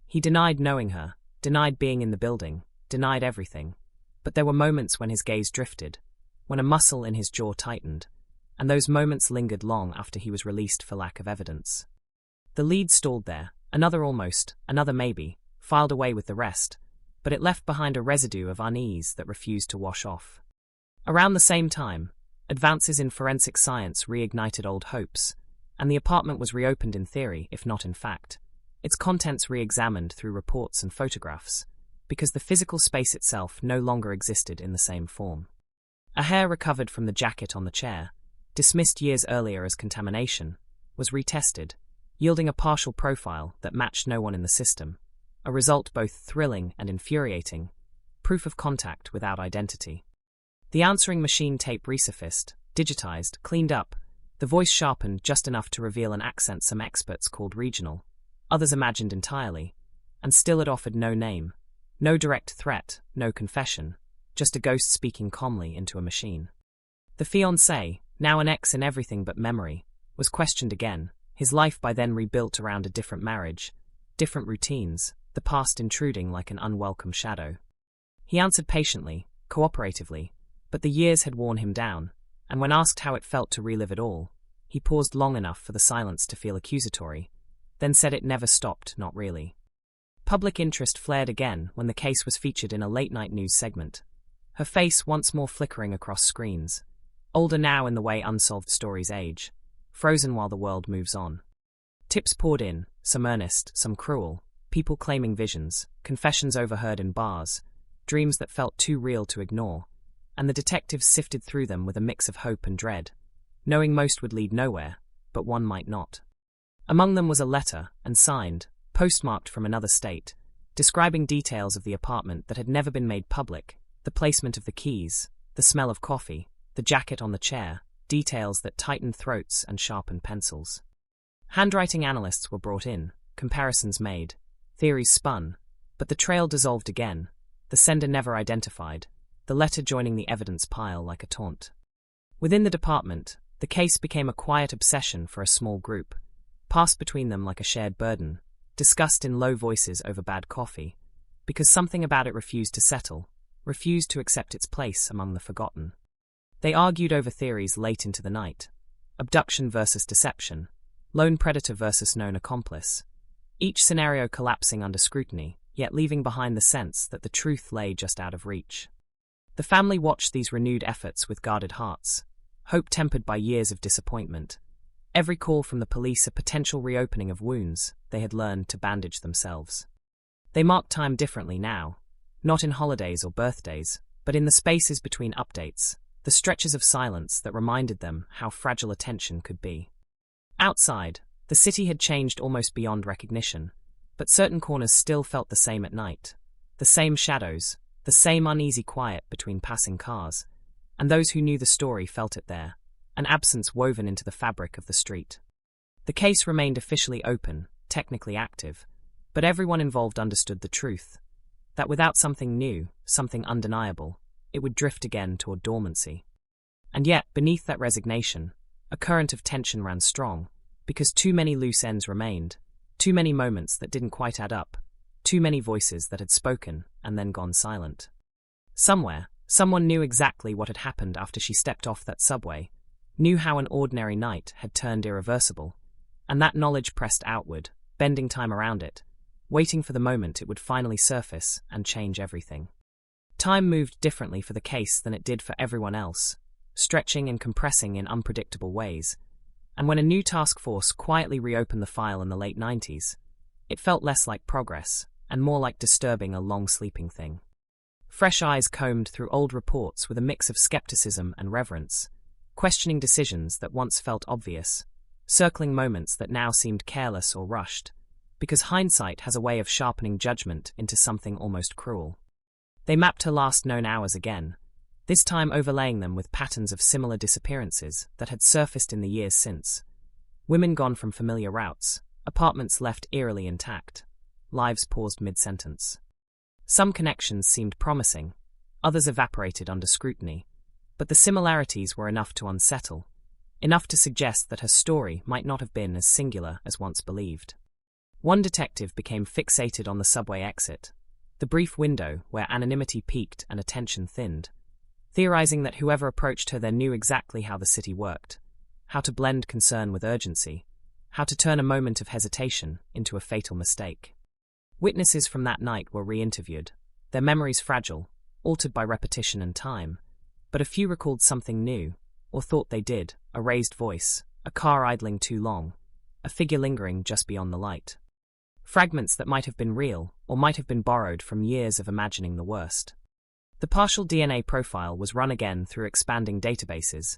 He denied knowing her, denied being in the building, denied everything, but there were moments when his gaze drifted, when a muscle in his jaw tightened, and those moments lingered long after he was released for lack of evidence. The lead stalled there, another almost, another maybe, filed away with the rest, but it left behind a residue of unease that refused to wash off. Around the same time, advances in forensic science reignited old hopes, and the apartment was reopened in theory, if not in fact, its contents re-examined through reports and photographs, because the physical space itself no longer existed in the same form. A hair recovered from the jacket on the chair, dismissed years earlier as contamination, was retested, yielding a partial profile that matched no one in the system, a result both thrilling and infuriating, proof of contact without identity. The answering machine tape resurfaced, digitized, cleaned up, the voice sharpened just enough to reveal an accent some experts called regional, others imagined entirely, and still it offered no name, no direct threat, no confession, just a ghost speaking calmly into a machine. The fiancé, now an ex in everything but memory, was questioned again, his life by then rebuilt around a different marriage, different routines, the past intruding like an unwelcome shadow. He answered patiently, cooperatively, but the years had worn him down, and when asked how it felt to relive it all, he paused long enough for the silence to feel accusatory, then said it never stopped, not really. Public interest flared again when the case was featured in a late-night news segment, her face once more flickering across screens, older now in the way unsolved stories age, frozen while the world moves on. Tips poured in, some earnest, some cruel, people claiming visions, confessions overheard in bars, dreams that felt too real to ignore, and the detectives sifted through them with a mix of hope and dread, knowing most would lead nowhere, but one might not. Among them was a letter, and signed, postmarked from another state, describing details of the apartment that had never been made public, the placement of the keys, the smell of coffee, the jacket on the chair, details that tightened throats and sharpened pencils. Handwriting analysts were brought in, comparisons made, theories spun, but the trail dissolved again, the sender never identified, the letter joining the evidence pile like a taunt. Within the department, the case became a quiet obsession for a small group, passed between them like a shared burden, discussed in low voices over bad coffee, because something about it refused to settle, refused to accept its place among the forgotten. They argued over theories late into the night, abduction versus deception, lone predator versus known accomplice, each scenario collapsing under scrutiny, yet leaving behind the sense that the truth lay just out of reach. The family watched these renewed efforts with guarded hearts, hope tempered by years of disappointment, every call from the police a potential reopening of wounds they had learned to bandage themselves. They marked time differently now, not in holidays or birthdays, but in the spaces between updates, the stretches of silence that reminded them how fragile attention could be. Outside, the city had changed almost beyond recognition, but certain corners still felt the same at night, the same shadows, the same uneasy quiet between passing cars, and those who knew the story felt it there, an absence woven into the fabric of the street. The case remained officially open, technically active, but everyone involved understood the truth, that without something new, something undeniable, it would drift again toward dormancy. And yet, beneath that resignation, a current of tension ran strong, because too many loose ends remained, too many moments that didn't quite add up, too many voices that had spoken and then gone silent. Somewhere, someone knew exactly what had happened after she stepped off that subway, knew how an ordinary night had turned irreversible, and that knowledge pressed outward, bending time around it, waiting for the moment it would finally surface and change everything. Time moved differently for the case than it did for everyone else, stretching and compressing in unpredictable ways, and when a new task force quietly reopened the file in the late 90s, it felt less like progress and more like disturbing a long-sleeping thing. Fresh eyes combed through old reports with a mix of skepticism and reverence, questioning decisions that once felt obvious, circling moments that now seemed careless or rushed, because hindsight has a way of sharpening judgment into something almost cruel. They mapped her last known hours again, this time overlaying them with patterns of similar disappearances that had surfaced in the years since. Women gone from familiar routes, apartments left eerily intact, lives paused mid-sentence. Some connections seemed promising, others evaporated under scrutiny, but the similarities were enough to unsettle, enough to suggest that her story might not have been as singular as once believed. One detective became fixated on the subway exit, the brief window where anonymity peaked and attention thinned, theorizing that whoever approached her there knew exactly how the city worked, how to blend concern with urgency, how to turn a moment of hesitation into a fatal mistake. Witnesses from that night were re-interviewed, their memories fragile, altered by repetition and time, but a few recalled something new, or thought they did, a raised voice, a car idling too long, a figure lingering just beyond the light. Fragments that might have been real, or might have been borrowed from years of imagining the worst. The partial DNA profile was run again through expanding databases,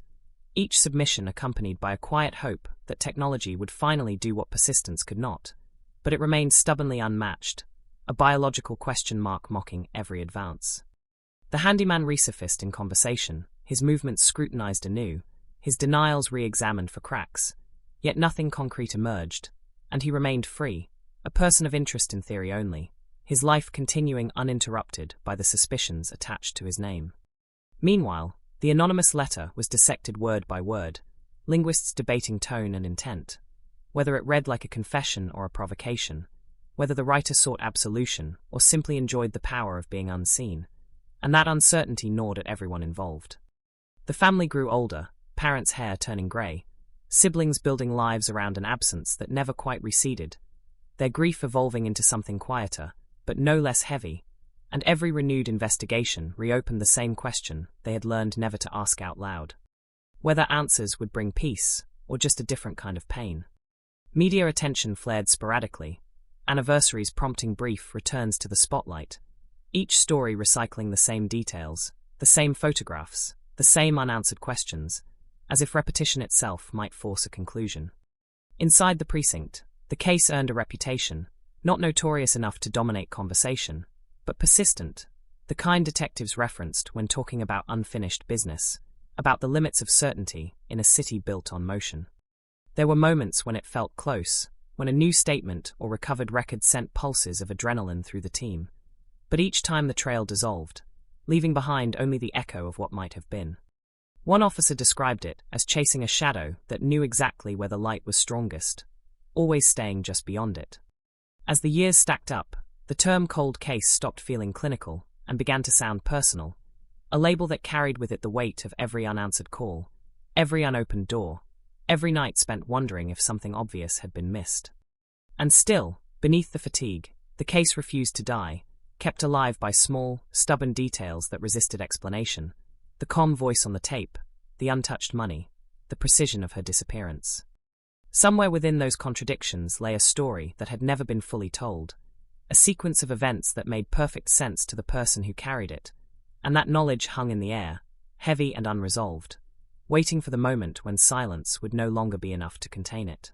each submission accompanied by a quiet hope that technology would finally do what persistence could not, but it remained stubbornly unmatched, a biological question mark mocking every advance. The handyman resurfaced in conversation, his movements scrutinized anew, his denials re-examined for cracks, yet nothing concrete emerged, and he remained free, a person of interest in theory only, his life continuing uninterrupted by the suspicions attached to his name. Meanwhile, The anonymous letter was dissected word by word, linguists debating tone and intent, whether it read like a confession or a provocation, whether the writer sought absolution or simply enjoyed the power of being unseen, and that uncertainty gnawed at everyone involved. The family grew older, parents' hair turning grey, siblings building lives around an absence that never quite receded, their grief evolving into something quieter, but no less heavy, and every renewed investigation reopened the same question they had learned never to ask out loud: whether answers would bring peace or just a different kind of pain. Media attention flared sporadically, anniversaries prompting brief returns to the spotlight, each story recycling the same details, the same photographs, the same unanswered questions, as if repetition itself might force a conclusion. Inside the precinct, the case earned a reputation, not notorious enough to dominate conversation, but persistent, the kind detectives referenced when talking about unfinished business, about the limits of certainty in a city built on motion. There were moments when it felt close, when a new statement or recovered record sent pulses of adrenaline through the team, but each time the trail dissolved, leaving behind only the echo of what might have been. One officer described it as chasing a shadow that knew exactly where the light was strongest, always staying just beyond it. As the years stacked up, the term cold case stopped feeling clinical and began to sound personal, a label that carried with it the weight of every unanswered call, every unopened door, every night spent wondering if something obvious had been missed. And still, beneath the fatigue, the case refused to die, kept alive by small, stubborn details that resisted explanation: the calm voice on the tape, the untouched money, the precision of her disappearance. Somewhere within those contradictions lay a story that had never been fully told, a sequence of events that made perfect sense to the person who carried it, and that knowledge hung in the air, heavy and unresolved, waiting for the moment when silence would no longer be enough to contain it.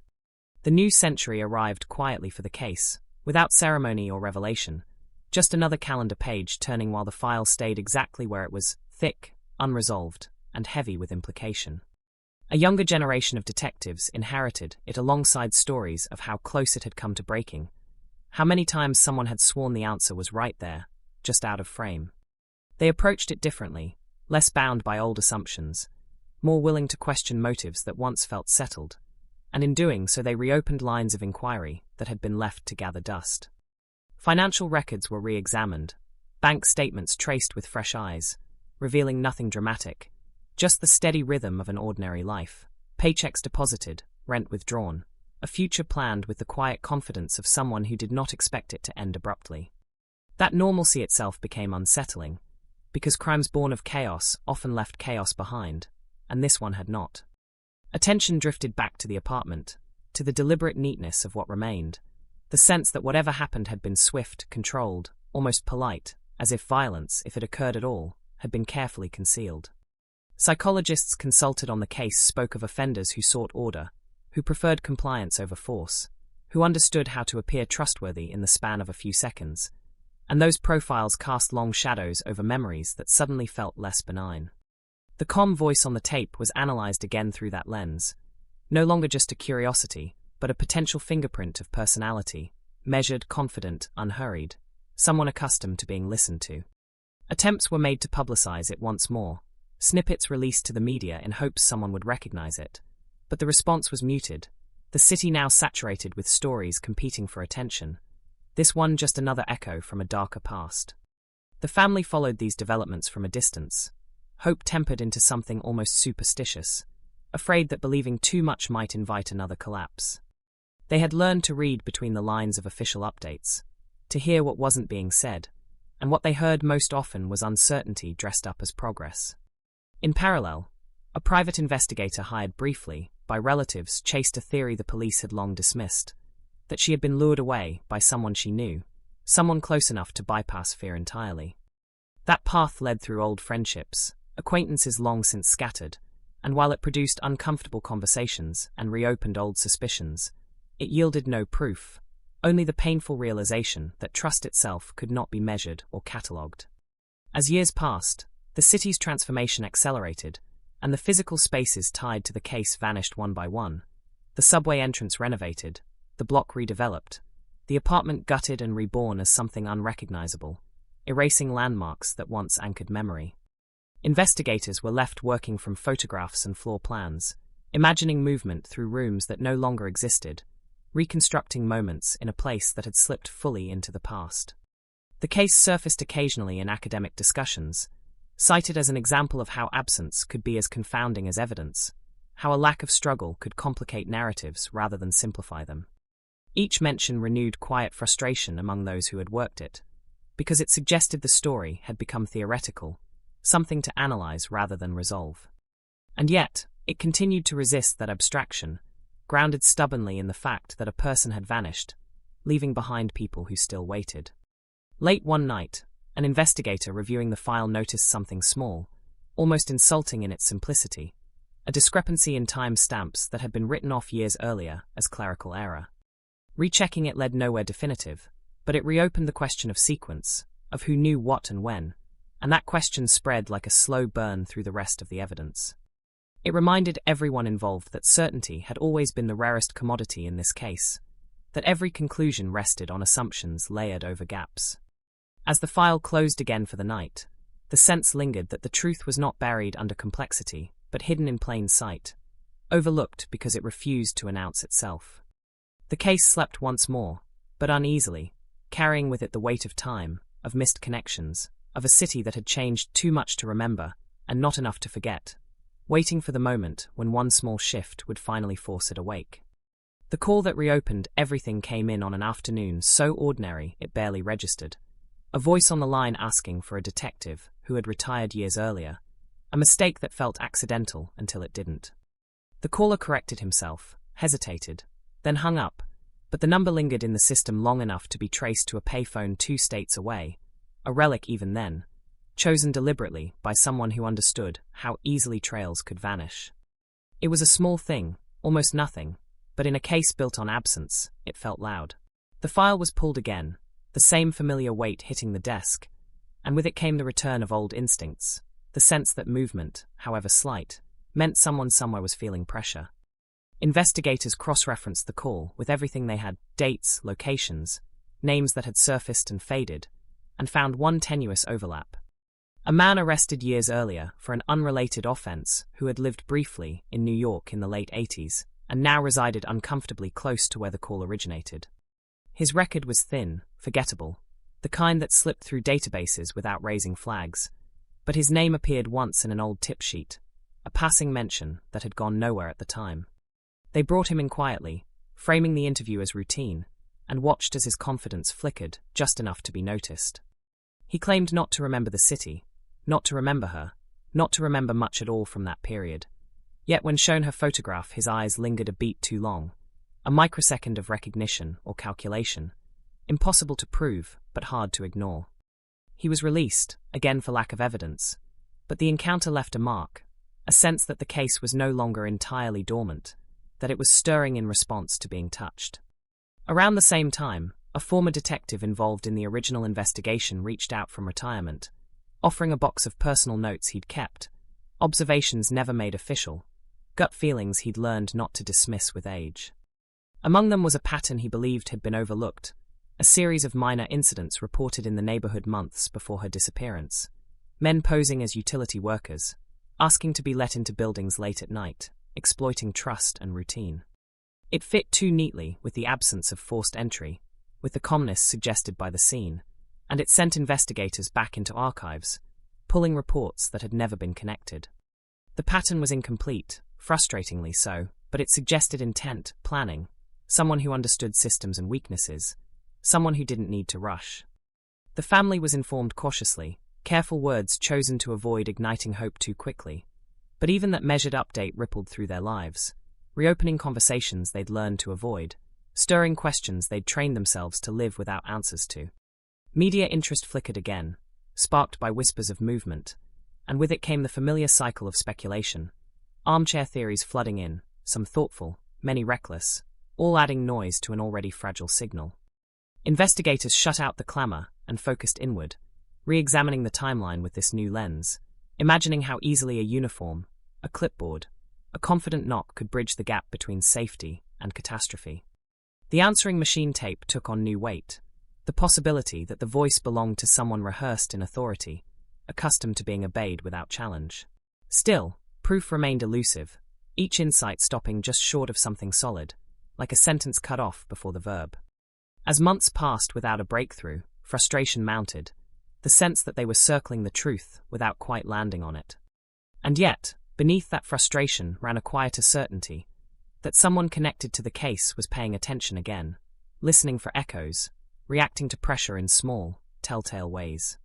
The new century arrived quietly for the case, without ceremony or revelation, just another calendar page turning while the file stayed exactly where it was: thick, unresolved, and heavy with implication. A younger generation of detectives inherited it alongside stories of how close it had come to breaking, how many times someone had sworn the answer was right there, just out of frame. They approached it differently, less bound by old assumptions, more willing to question motives that once felt settled, and in doing so they reopened lines of inquiry that had been left to gather dust. Financial records were re-examined, bank statements traced with fresh eyes, revealing nothing dramatic, just the steady rhythm of an ordinary life: paychecks deposited, rent withdrawn, a future planned with the quiet confidence of someone who did not expect it to end abruptly. That normalcy itself became unsettling, because crimes born of chaos often left chaos behind, and this one had not. Attention drifted back to the apartment, to the deliberate neatness of what remained, the sense that whatever happened had been swift, controlled, almost polite, as if violence, if it occurred at all, had been carefully concealed. Psychologists consulted on the case spoke of offenders who sought order, who preferred compliance over force, who understood how to appear trustworthy in the span of a few seconds, and those profiles cast long shadows over memories that suddenly felt less benign. The calm voice on the tape was analyzed again through that lens, no longer just a curiosity, but a potential fingerprint of personality, measured, confident, unhurried, someone accustomed to being listened to. Attempts were made to publicize it once more, snippets released to the media in hopes someone would recognize it, but the response was muted, the city now saturated with stories competing for attention, this one just another echo from a darker past. The family followed these developments from a distance, hope tempered into something almost superstitious, afraid that believing too much might invite another collapse. They had learned to read between the lines of official updates, to hear what wasn't being said, and what they heard most often was uncertainty dressed up as progress. In parallel, a private investigator hired briefly by relatives chased a theory the police had long dismissed, that she had been lured away by someone she knew, someone close enough to bypass fear entirely. That path led through old friendships, acquaintances long since scattered, and while it produced uncomfortable conversations and reopened old suspicions, it yielded no proof, only the painful realization that trust itself could not be measured or catalogued. As years passed, the city's transformation accelerated, and the physical spaces tied to the case vanished one by one, the subway entrance renovated, the block redeveloped, the apartment gutted and reborn as something unrecognizable, erasing landmarks that once anchored memory. Investigators were left working from photographs and floor plans, imagining movement through rooms that no longer existed, reconstructing moments in a place that had slipped fully into the past. The case surfaced occasionally in academic discussions, cited as an example of how absence could be as confounding as evidence, how a lack of struggle could complicate narratives rather than simplify them. Each mention renewed quiet frustration among those who had worked it, because it suggested the story had become theoretical, something to analyze rather than resolve. And yet, it continued to resist that abstraction, grounded stubbornly in the fact that a person had vanished, leaving behind people who still waited. Late one night, an investigator reviewing the file noticed something small, almost insulting in its simplicity, a discrepancy in time stamps that had been written off years earlier as clerical error. Rechecking it led nowhere definitive, but it reopened the question of sequence, of who knew what and when, and that question spread like a slow burn through the rest of the evidence. It reminded everyone involved that certainty had always been the rarest commodity in this case, that every conclusion rested on assumptions layered over gaps. As the file closed again for the night, the sense lingered that the truth was not buried under complexity, but hidden in plain sight, overlooked because it refused to announce itself. The case slept once more, but uneasily, carrying with it the weight of time, of missed connections, of a city that had changed too much to remember and not enough to forget, waiting for the moment when one small shift would finally force it awake. The call that reopened everything came in on an afternoon so ordinary it barely registered. A voice on the line asking for a detective who had retired years earlier, a mistake that felt accidental until it didn't. The caller corrected himself, hesitated, then hung up, but the number lingered in the system long enough to be traced to a payphone 2 states away, a relic even then, chosen deliberately by someone who understood how easily trails could vanish. It was a small thing, almost nothing, but in a case built on absence, it felt loud. The file was pulled again, the same familiar weight hitting the desk, and with it came the return of old instincts, the sense that movement, however slight, meant someone somewhere was feeling pressure. Investigators cross-referenced the call with everything they had, dates, locations, names that had surfaced and faded, and found one tenuous overlap. A man arrested years earlier for an unrelated offense who had lived briefly in New York in the late 80s and now resided uncomfortably close to where the call originated. His record was thin, forgettable, the kind that slipped through databases without raising flags, but his name appeared once in an old tip sheet, a passing mention that had gone nowhere at the time. They brought him in quietly, framing the interview as routine, and watched as his confidence flickered just enough to be noticed. He claimed not to remember the city, not to remember her, not to remember much at all from that period. Yet when shown her photograph, his eyes lingered a beat too long, a microsecond of recognition or calculation, impossible to prove but hard to ignore. He was released, again for lack of evidence, but the encounter left a mark, a sense that the case was no longer entirely dormant, that it was stirring in response to being touched. Around the same time, a former detective involved in the original investigation reached out from retirement, offering a box of personal notes he'd kept, observations never made official, gut feelings he'd learned not to dismiss with age. Among them was a pattern he believed had been overlooked, a series of minor incidents reported in the neighborhood months before her disappearance, men posing as utility workers, asking to be let into buildings late at night, exploiting trust and routine. It fit too neatly with the absence of forced entry, with the calmness suggested by the scene, and it sent investigators back into archives, pulling reports that had never been connected. The pattern was incomplete, frustratingly so, but it suggested intent, planning, someone who understood systems and weaknesses, someone who didn't need to rush. The family was informed cautiously, careful words chosen to avoid igniting hope too quickly, but even that measured update rippled through their lives, reopening conversations they'd learned to avoid, stirring questions they'd trained themselves to live without answers to. Media interest flickered again, sparked by whispers of movement, and with it came the familiar cycle of speculation, armchair theories flooding in, some thoughtful, many reckless, all adding noise to an already fragile signal. Investigators shut out the clamor and focused inward, re-examining the timeline with this new lens, imagining how easily a uniform, a clipboard, a confident knock could bridge the gap between safety and catastrophe. The answering machine tape took on new weight, the possibility that the voice belonged to someone rehearsed in authority, a accustomed to being obeyed without challenge. Still, proof remained elusive, each insight stopping just short of something solid, like a sentence cut off before the verb. As months passed without a breakthrough, frustration mounted, the sense that they were circling the truth without quite landing on it. And yet, beneath that frustration ran a quieter certainty that someone connected to the case was paying attention again, listening for echoes, reacting to pressure in small, telltale ways.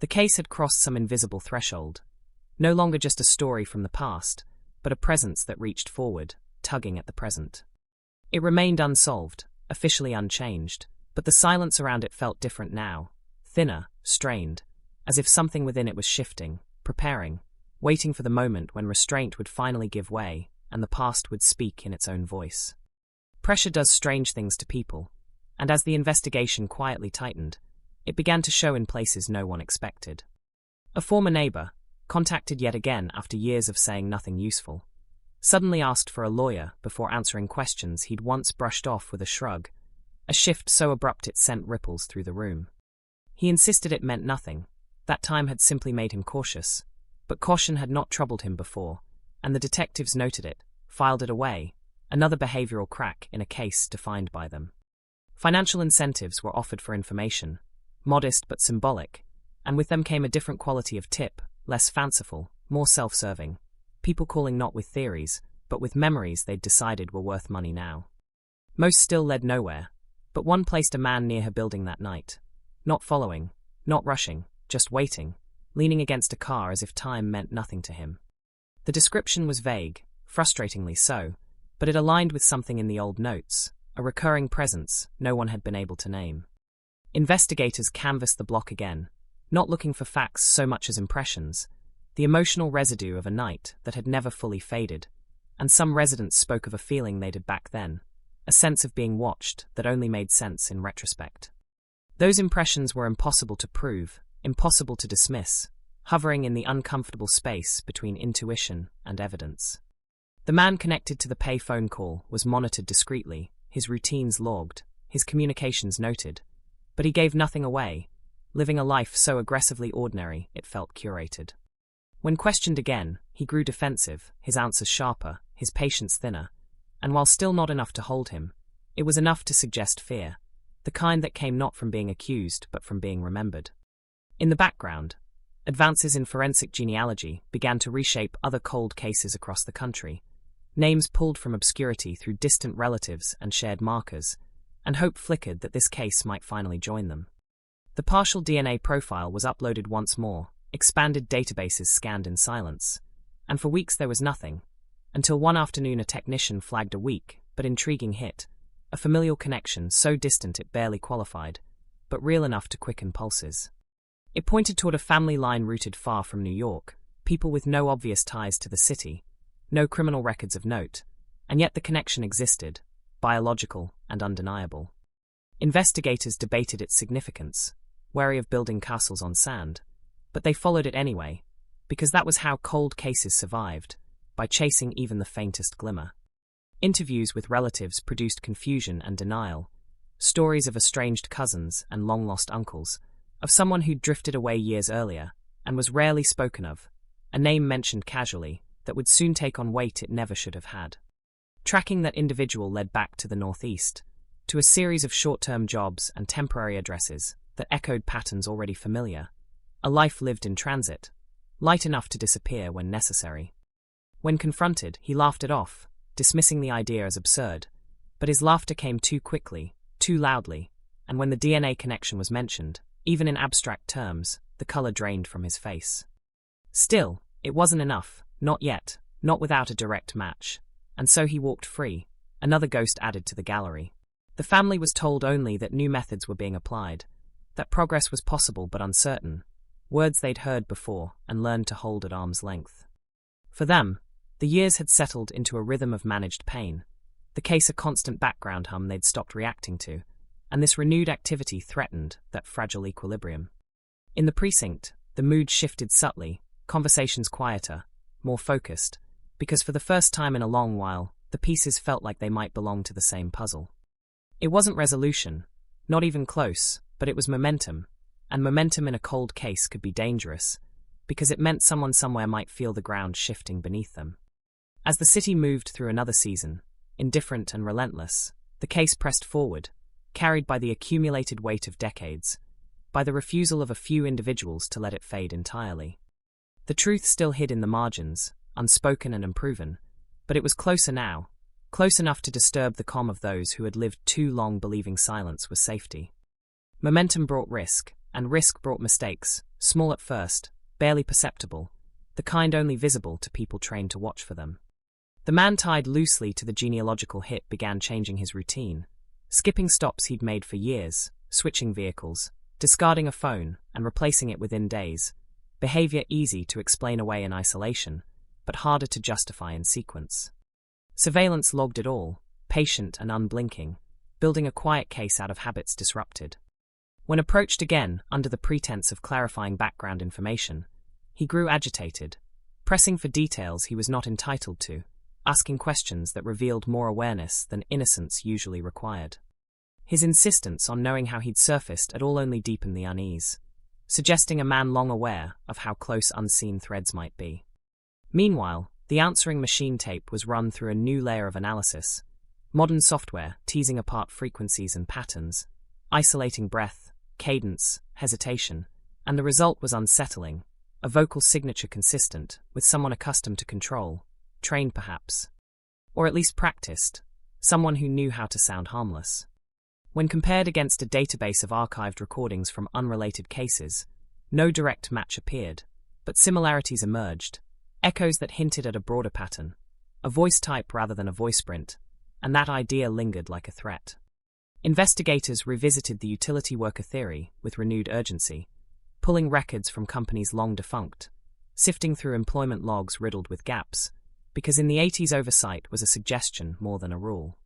The case had crossed some invisible threshold, no longer just a story from the past, but a presence that reached forward, tugging at the present. It remained unsolved, officially unchanged, but the silence around it felt different now, thinner, strained, as if something within it was shifting, preparing, waiting for the moment when restraint would finally give way and the past would speak in its own voice. Pressure does strange things to people, and as the investigation quietly tightened, it began to show in places no one expected. A former neighbor, contacted yet again after years of saying nothing useful, suddenly asked for a lawyer before answering questions he'd once brushed off with a shrug, a shift so abrupt it sent ripples through the room. He insisted it meant nothing, that time had simply made him cautious, but caution had not troubled him before, and the detectives noted it, filed it away, another behavioral crack in a case defined by them. Financial incentives were offered for information, modest but symbolic, and with them came a different quality of tip, less fanciful, more self-serving, people calling not with theories, but with memories they'd decided were worth money now. Most still led nowhere, but one placed a man near her building that night, not following, not rushing, just waiting, leaning against a car as if time meant nothing to him. The description was vague, frustratingly so, but it aligned with something in the old notes, a recurring presence no one had been able to name. Investigators canvassed the block again, not looking for facts so much as impressions, the emotional residue of a night that had never fully faded, and some residents spoke of a feeling they'd had back then, a sense of being watched that only made sense in retrospect. Those impressions were impossible to prove, impossible to dismiss, hovering in the uncomfortable space between intuition and evidence. The man connected to the pay phone call was monitored discreetly, his routines logged, his communications noted, but he gave nothing away, living a life so aggressively ordinary it felt curated. When questioned again, he grew defensive, his answers sharper, his patience thinner, and while still not enough to hold him, it was enough to suggest fear, the kind that came not from being accused but from being remembered. In the background, advances in forensic genealogy began to reshape other cold cases across the country, names pulled from obscurity through distant relatives and shared markers, and hope flickered that this case might finally join them. The partial DNA profile was uploaded once more, expanded databases scanned in silence, and for weeks there was nothing, until one afternoon a technician flagged a weak but intriguing hit, a familial connection so distant it barely qualified, but real enough to quicken pulses. It pointed toward a family line rooted far from New York, people with no obvious ties to the city, no criminal records of note, and yet the connection existed, biological and undeniable. Investigators debated its significance, wary of building castles on sand, but they followed it anyway, because that was how cold cases survived, by chasing even the faintest glimmer. Interviews with relatives produced confusion and denial, stories of estranged cousins and long-lost uncles, of someone who'd drifted away years earlier and was rarely spoken of, a name mentioned casually that would soon take on weight it never should have had. Tracking that individual led back to the Northeast, to a series of short-term jobs and temporary addresses that echoed patterns already familiar, a life lived in transit, light enough to disappear when necessary. When confronted, he laughed it off, dismissing the idea as absurd, but his laughter came too quickly, too loudly, and when the DNA connection was mentioned, even in abstract terms, the color drained from his face. Still, it wasn't enough, not yet, not without a direct match, and so he walked free, another ghost added to the gallery. The family was told only that new methods were being applied, that progress was possible but uncertain, words they'd heard before and learned to hold at arm's length. For them, the years had settled into a rhythm of managed pain, the case a constant background hum they'd stopped reacting to, and this renewed activity threatened that fragile equilibrium. In the precinct, the mood shifted subtly, conversations quieter, more focused, because for the first time in a long while, the pieces felt like they might belong to the same puzzle. It wasn't resolution, not even close, but it was momentum, and momentum in a cold case could be dangerous, because it meant someone somewhere might feel the ground shifting beneath them. As the city moved through another season, indifferent and relentless, the case pressed forward, carried by the accumulated weight of decades, by the refusal of a few individuals to let it fade entirely. The truth still hid in the margins, unspoken and unproven, but it was closer now, close enough to disturb the calm of those who had lived too long believing silence was safety. Momentum brought risk, and risk brought mistakes, small at first, barely perceptible, the kind only visible to people trained to watch for them. The man tied loosely to the genealogical hit began changing his routine, skipping stops he'd made for years, switching vehicles, discarding a phone and replacing it within days, behavior easy to explain away in isolation, but harder to justify in sequence. Surveillance logged it all, patient and unblinking, building a quiet case out of habits disrupted. When approached again under the pretense of clarifying background information, he grew agitated, pressing for details he was not entitled to, asking questions that revealed more awareness than innocence usually required. His insistence on knowing how he'd surfaced at all only deepened the unease, suggesting a man long aware of how close unseen threads might be. Meanwhile, the answering machine tape was run through a new layer of analysis, modern software teasing apart frequencies and patterns, isolating breath, cadence, hesitation, and the result was unsettling, a vocal signature consistent with someone accustomed to control, trained perhaps, or at least practiced, someone who knew how to sound harmless. When compared against a database of archived recordings from unrelated cases, no direct match appeared, but similarities emerged, echoes that hinted at a broader pattern, a voice type rather than a voice print, and that idea lingered like a threat. Investigators revisited the utility worker theory with renewed urgency, pulling records from companies long defunct, sifting through employment logs riddled with gaps, because in the 80s oversight was a suggestion more than a rule.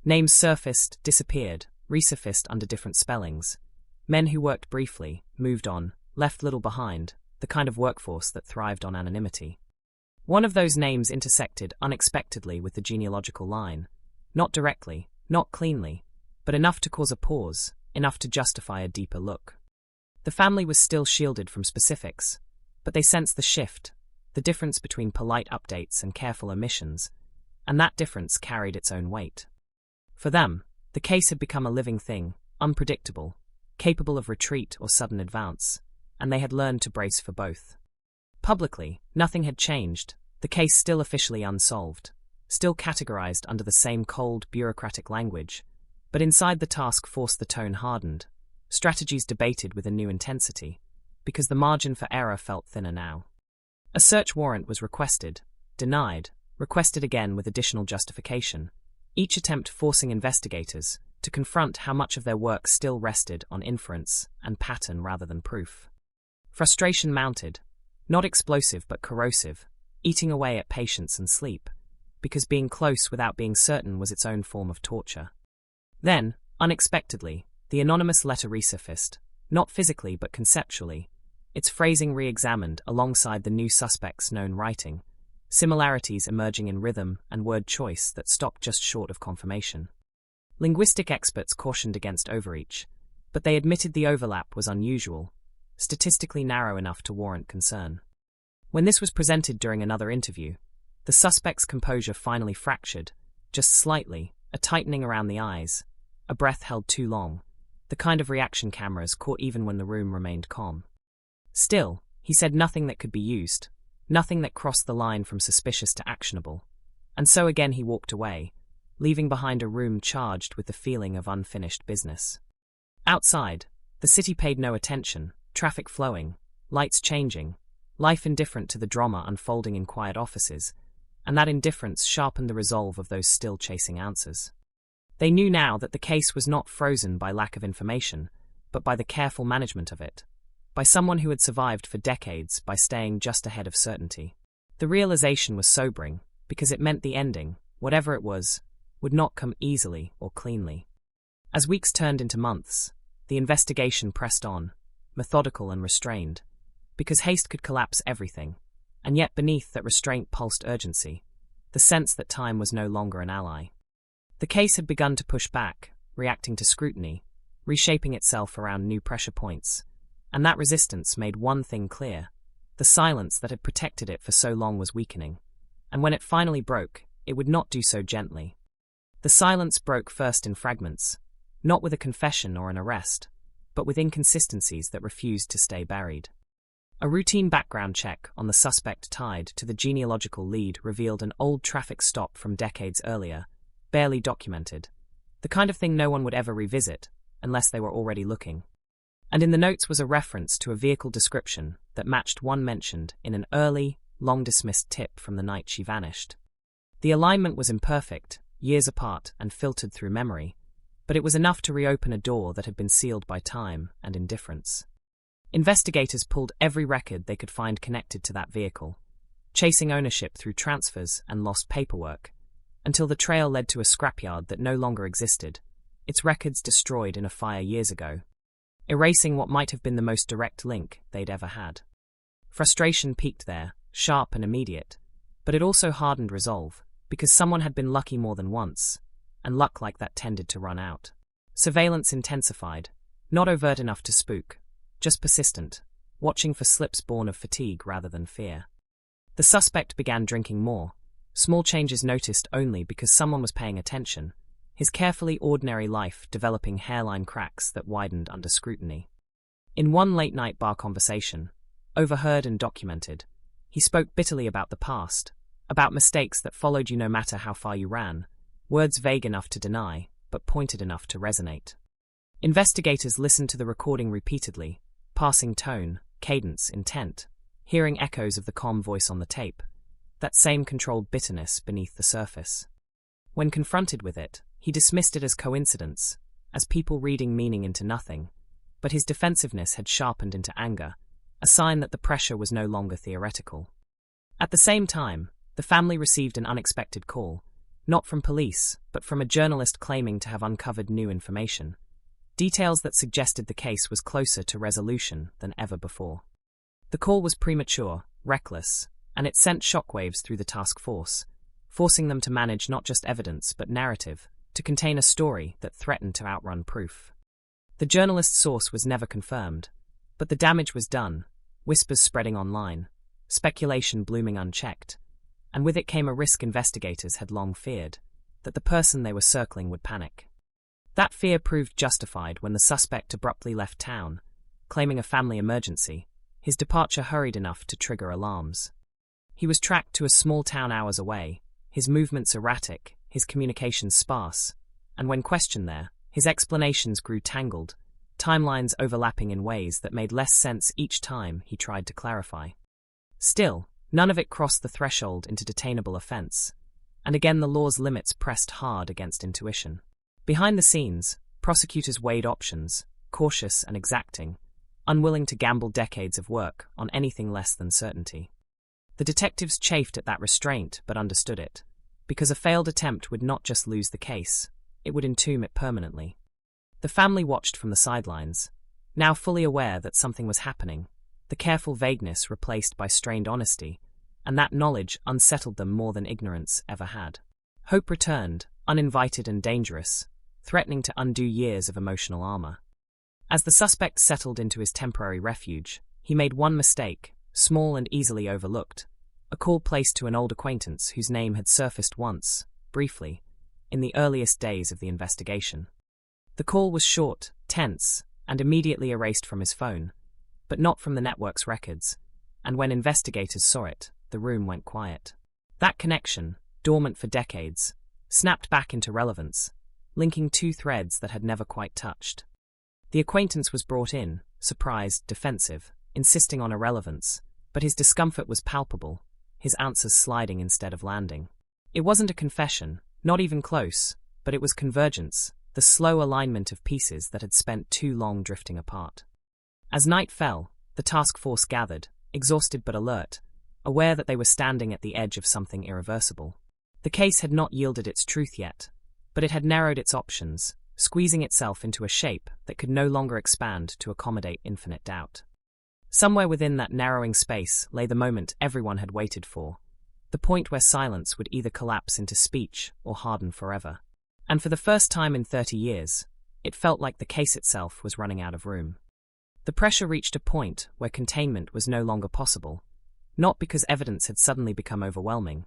Names surfaced, disappeared, resurfaced under different spellings. Men who worked briefly, moved on, left little behind, the kind of workforce that thrived on anonymity. One of those names intersected unexpectedly with the genealogical line, not directly, not cleanly, but enough to cause a pause, enough to justify a deeper look. The family was still shielded from specifics, but they sensed the shift, the difference between polite updates and careful omissions, and that difference carried its own weight. For them, the case had become a living thing, unpredictable, capable of retreat or sudden advance, and they had learned to brace for both. Publicly, nothing had changed, the case still officially unsolved, still categorized under the same cold, bureaucratic language, but inside the task force the tone hardened, strategies debated with a new intensity, because the margin for error felt thinner now. A search warrant was requested, denied, requested again with additional justification, each attempt forcing investigators to confront how much of their work still rested on inference and pattern rather than proof. Frustration mounted, not explosive but corrosive, eating away at patience and sleep, because being close without being certain was its own form of torture. Then, unexpectedly, the anonymous letter resurfaced, not physically but conceptually, its phrasing re-examined alongside the new suspect's known writing, similarities emerging in rhythm and word choice that stopped just short of confirmation. Linguistic experts cautioned against overreach, but they admitted the overlap was unusual, statistically narrow enough to warrant concern. When this was presented during another interview, the suspect's composure finally fractured, just slightly, a tightening around the eyes, a breath held too long, the kind of reaction cameras caught even when the room remained calm. Still, he said nothing that could be used, nothing that crossed the line from suspicious to actionable, and so again he walked away, leaving behind a room charged with the feeling of unfinished business. Outside, the city paid no attention, traffic flowing, lights changing, life indifferent to the drama unfolding in quiet offices, and that indifference sharpened the resolve of those still chasing answers. They knew now that the case was not frozen by lack of information, but by the careful management of it, by someone who had survived for decades by staying just ahead of certainty. The realization was sobering, because it meant the ending, whatever it was, would not come easily or cleanly. As weeks turned into months, the investigation pressed on, methodical and restrained, because haste could collapse everything, and yet beneath that restraint pulsed urgency, the sense that time was no longer an ally. The case had begun to push back, reacting to scrutiny, reshaping itself around new pressure points, and that resistance made one thing clear: The silence that had protected it for so long was weakening, and when it finally broke, it would not do so gently. The silence broke first in fragments, not with a confession or an arrest, but with inconsistencies that refused to stay buried. A routine background check on the suspect tied to the genealogical lead revealed an old traffic stop from decades earlier, barely documented, the kind of thing no one would ever revisit, unless they were already looking. And in the notes was a reference to a vehicle description that matched one mentioned in an early, long-dismissed tip from the night she vanished. The alignment was imperfect, years apart and filtered through memory, but it was enough to reopen a door that had been sealed by time and indifference. Investigators pulled every record they could find connected to that vehicle, chasing ownership through transfers and lost paperwork, until the trail led to a scrapyard that no longer existed, its records destroyed in a fire years ago, erasing what might have been the most direct link they'd ever had. Frustration peaked there, sharp and immediate, but it also hardened resolve, because someone had been lucky more than once, and luck like that tended to run out. Surveillance intensified, not overt enough to spook, just persistent, watching for slips born of fatigue rather than fear. The suspect began drinking more, small changes noticed only because someone was paying attention, his carefully ordinary life developing hairline cracks that widened under scrutiny. In one late-night bar conversation, overheard and documented, he spoke bitterly about the past, about mistakes that followed you no matter how far you ran, words vague enough to deny, but pointed enough to resonate. Investigators listened to the recording repeatedly, passing tone, cadence, intent, hearing echoes of the calm voice on the tape, that same controlled bitterness beneath the surface. When confronted with it, he dismissed it as coincidence, as people reading meaning into nothing, but his defensiveness had sharpened into anger, a sign that the pressure was no longer theoretical. At the same time, the family received an unexpected call, not from police, but from a journalist claiming to have uncovered new information, details that suggested the case was closer to resolution than ever before. The call was premature, reckless, and it sent shockwaves through the task force, forcing them to manage not just evidence but narrative, to contain a story that threatened to outrun proof. The journalist's source was never confirmed, but the damage was done, whispers spreading online, speculation blooming unchecked, and with it came a risk investigators had long feared, that the person they were circling would panic. That fear proved justified when the suspect abruptly left town, claiming a family emergency, his departure hurried enough to trigger alarms. He was tracked to a small town hours away, his movements erratic, his communications sparse, and when questioned there, his explanations grew tangled, timelines overlapping in ways that made less sense each time he tried to clarify. Still, none of it crossed the threshold into detainable offense, and again the law's limits pressed hard against intuition. Behind the scenes, prosecutors weighed options, cautious and exacting, unwilling to gamble decades of work on anything less than certainty. The detectives chafed at that restraint but understood it, because a failed attempt would not just lose the case, it would entomb it permanently. The family watched from the sidelines, now fully aware that something was happening, the careful vagueness replaced by strained honesty, and that knowledge unsettled them more than ignorance ever had. Hope returned, uninvited and dangerous, threatening to undo years of emotional armor. As the suspect settled into his temporary refuge, he made one mistake, small and easily overlooked, a call placed to an old acquaintance whose name had surfaced once, briefly, in the earliest days of the investigation. The call was short, tense, and immediately erased from his phone, but not from the network's records, and when investigators saw it, the room went quiet. That connection, dormant for decades, snapped back into relevance, linking two threads that had never quite touched. The acquaintance was brought in, surprised, defensive, insisting on irrelevance, but his discomfort was palpable, his answers sliding instead of landing. It wasn't a confession, not even close, but it was convergence, the slow alignment of pieces that had spent too long drifting apart. As night fell, the task force gathered, exhausted but alert, aware that they were standing at the edge of something irreversible. The case had not yielded its truth yet, but it had narrowed its options, squeezing itself into a shape that could no longer expand to accommodate infinite doubt. Somewhere within that narrowing space lay the moment everyone had waited for, the point where silence would either collapse into speech or harden forever. And for the first time in 30 years, it felt like the case itself was running out of room. The pressure reached a point where containment was no longer possible, not because evidence had suddenly become overwhelming,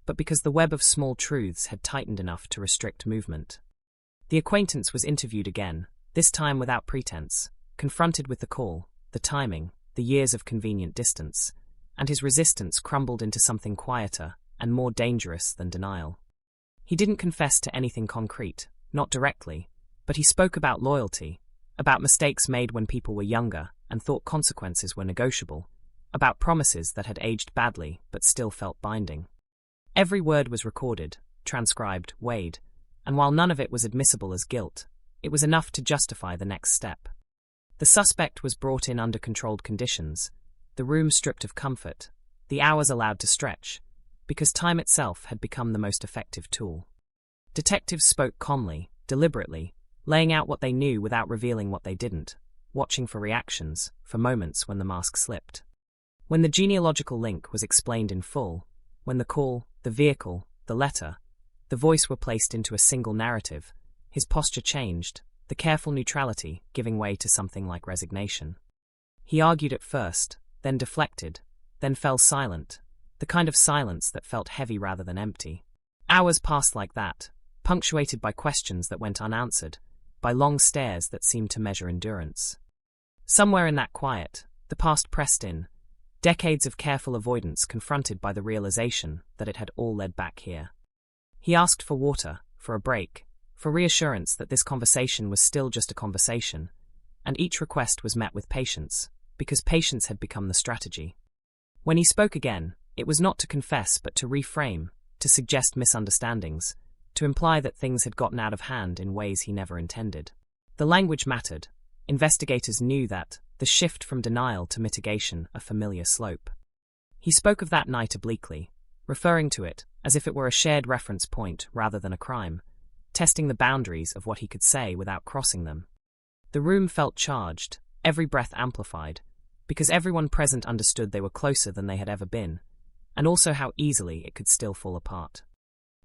but because the web of small truths had tightened enough to restrict movement. The acquaintance was interviewed again, this time without pretense, confronted with the call, the timing, the years of convenient distance, and his resistance crumbled into something quieter and more dangerous than denial. He didn't confess to anything concrete, not directly, but he spoke about loyalty, about mistakes made when people were younger and thought consequences were negotiable, about promises that had aged badly but still felt binding. Every word was recorded, transcribed, weighed, and while none of it was admissible as guilt, it was enough to justify the next step. The suspect was brought in under controlled conditions, the room stripped of comfort, the hours allowed to stretch, because time itself had become the most effective tool. Detectives spoke calmly, deliberately, laying out what they knew without revealing what they didn't, watching for reactions, for moments when the mask slipped. When the genealogical link was explained in full, when the call, the vehicle, the letter, the voice were placed into a single narrative, his posture changed, the careful neutrality giving way to something like resignation. He argued at first, then deflected, then fell silent, the kind of silence that felt heavy rather than empty. Hours passed like that, punctuated by questions that went unanswered, by long stares that seemed to measure endurance. Somewhere in that quiet, the past pressed in, decades of careful avoidance confronted by the realization that it had all led back here. He asked for water, for a break, for reassurance that this conversation was still just a conversation, and each request was met with patience, because patience had become the strategy. When he spoke again, it was not to confess but to reframe, to suggest misunderstandings, to imply that things had gotten out of hand in ways he never intended. The language mattered. Investigators knew that, the shift from denial to mitigation, a familiar slope. He spoke of that night obliquely, referring to it as if it were a shared reference point rather than a crime, testing the boundaries of what he could say without crossing them. The room felt charged, every breath amplified, because everyone present understood they were closer than they had ever been, and also how easily it could still fall apart.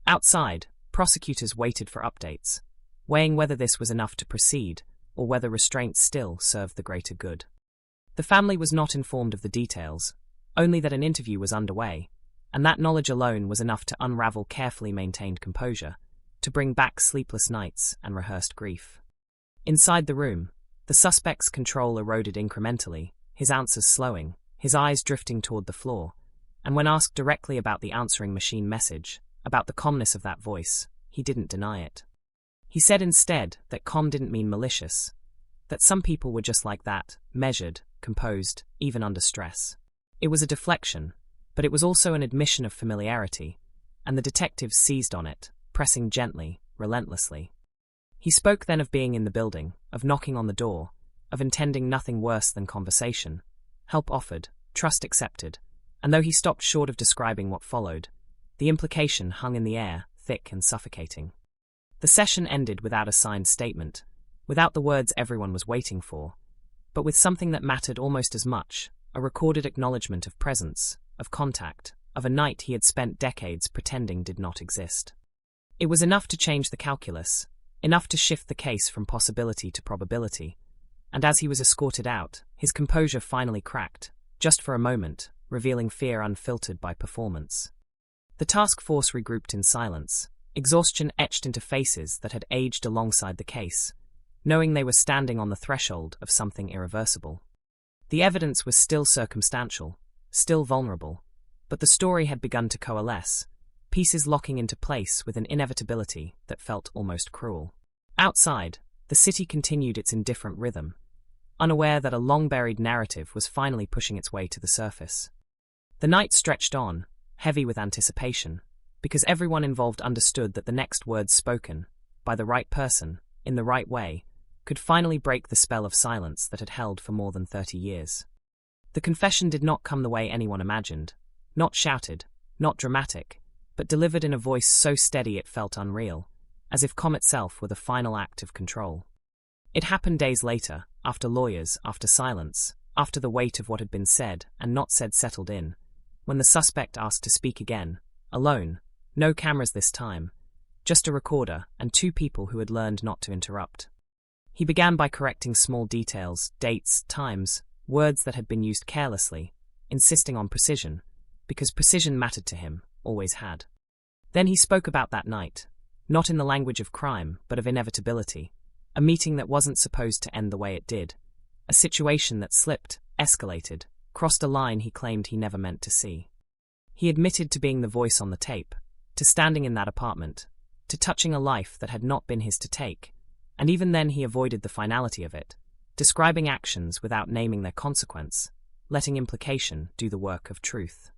Outside, prosecutors waited for updates, weighing whether this was enough to proceed, or whether restraint still served the greater good. The family was not informed of the details, only that an interview was underway, and that knowledge alone was enough to unravel carefully maintained composure, to bring back sleepless nights and rehearsed grief. Inside the room, the suspect's control eroded incrementally, his answers slowing, his eyes drifting toward the floor, and when asked directly about the answering machine message, about the calmness of that voice, he didn't deny it. He said instead that calm didn't mean malicious, that some people were just like that, measured, composed, even under stress. It was a deflection, but it was also an admission of familiarity, and the detectives seized on it, pressing gently, relentlessly. He spoke then of being in the building, of knocking on the door, of intending nothing worse than conversation, help offered, trust accepted, and though he stopped short of describing what followed, the implication hung in the air, thick and suffocating. The session ended without a signed statement, without the words everyone was waiting for, but with something that mattered almost as much, a recorded acknowledgement of presence, of contact, of a night he had spent decades pretending did not exist. It was enough to change the calculus, enough to shift the case from possibility to probability, and as he was escorted out, his composure finally cracked, just for a moment, revealing fear unfiltered by performance. The task force regrouped in silence, exhaustion etched into faces that had aged alongside the case, knowing they were standing on the threshold of something irreversible. The evidence was still circumstantial, still vulnerable, but the story had begun to coalesce, pieces locking into place with an inevitability that felt almost cruel. Outside, the city continued its indifferent rhythm, unaware that a long-buried narrative was finally pushing its way to the surface. The night stretched on, heavy with anticipation, because everyone involved understood that the next words spoken, by the right person, in the right way, could finally break the spell of silence that had held for more than 30 years. The confession did not come the way anyone imagined, not shouted, not dramatic, but delivered in a voice so steady it felt unreal, as if calm itself were the final act of control. It happened days later, after lawyers, after silence, after the weight of what had been said and not said settled in, when the suspect asked to speak again, alone, no cameras this time, just a recorder and two people who had learned not to interrupt. He began by correcting small details, dates, times, words that had been used carelessly, insisting on precision, because precision mattered to him, always had. Then he spoke about that night, not in the language of crime, but of inevitability, a meeting that wasn't supposed to end the way it did, a situation that slipped, escalated, crossed a line he claimed he never meant to see. He admitted to being the voice on the tape, to standing in that apartment, to touching a life that had not been his to take, and even then he avoided the finality of it, describing actions without naming their consequence, letting implication do the work of truth.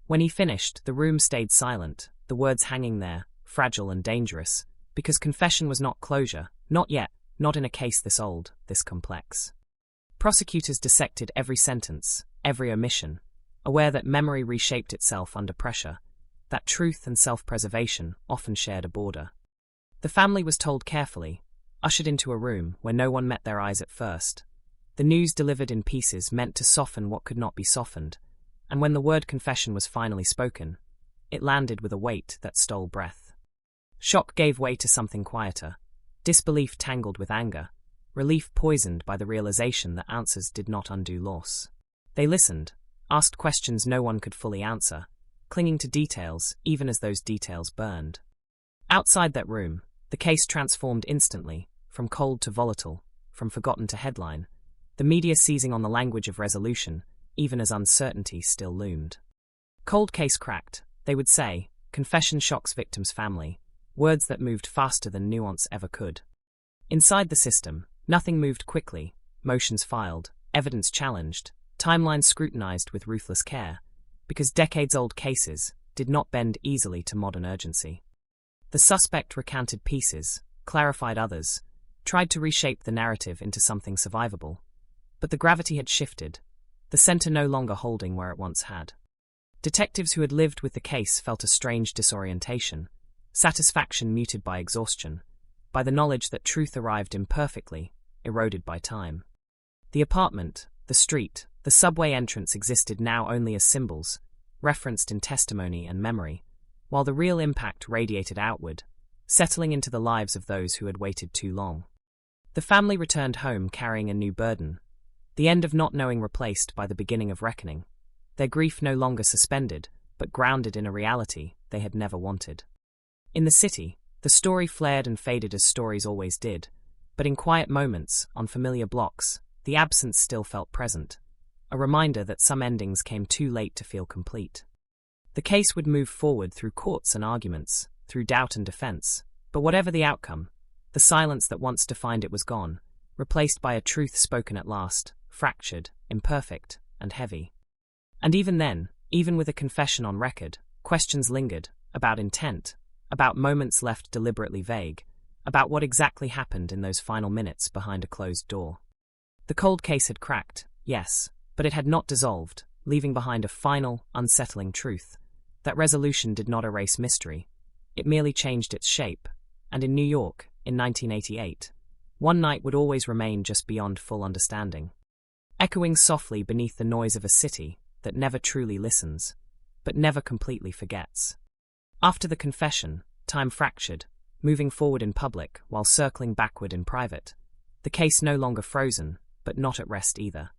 When he finished, the room stayed silent, the words hanging there, fragile and dangerous, because confession was not closure, not yet, not in a case this old, this complex. Prosecutors dissected every sentence, every omission, aware that memory reshaped itself under pressure, that truth and self-preservation often shared a border. The family was told carefully, ushered into a room where no one met their eyes at first. The news delivered in pieces meant to soften what could not be softened, and when the word confession was finally spoken, it landed with a weight that stole breath. Shock gave way to something quieter, disbelief tangled with anger, relief poisoned by the realization that answers did not undo loss. They listened, asked questions no one could fully answer, clinging to details even as those details burned. Outside that room, the case transformed instantly, from cold to volatile, from forgotten to headline, the media seizing on the language of resolution, even as uncertainty still loomed. Cold case cracked, they would say, confession shocks victim's family, words that moved faster than nuance ever could. Inside the system, nothing moved quickly, motions filed, evidence challenged, timelines scrutinized with ruthless care, because decades-old cases did not bend easily to modern urgency. The suspect recanted pieces, clarified others, tried to reshape the narrative into something survivable. But the gravity had shifted, the center no longer holding where it once had. Detectives who had lived with the case felt a strange disorientation, satisfaction muted by exhaustion, by the knowledge that truth arrived imperfectly, eroded by time. The apartment, the street, the subway entrance existed now only as symbols, referenced in testimony and memory, while the real impact radiated outward, settling into the lives of those who had waited too long. The family returned home carrying a new burden, the end of not knowing replaced by the beginning of reckoning, their grief no longer suspended, but grounded in a reality they had never wanted. In the city, the story flared and faded as stories always did, but in quiet moments, on familiar blocks, the absence still felt present, a reminder that some endings came too late to feel complete. The case would move forward through courts and arguments, through doubt and defense, but whatever the outcome, the silence that once defined it was gone, replaced by a truth spoken at last, fractured, imperfect, and heavy. And even then, even with a confession on record, questions lingered, about intent, about moments left deliberately vague, about what exactly happened in those final minutes behind a closed door. The cold case had cracked, yes, but it had not dissolved, leaving behind a final, unsettling truth. That resolution did not erase mystery. It merely changed its shape, and in New York, in 1988, one night would always remain just beyond full understanding, echoing softly beneath the noise of a city that never truly listens, but never completely forgets. After the confession, time fractured, moving forward in public while circling backward in private, the case no longer frozen, but not at rest either.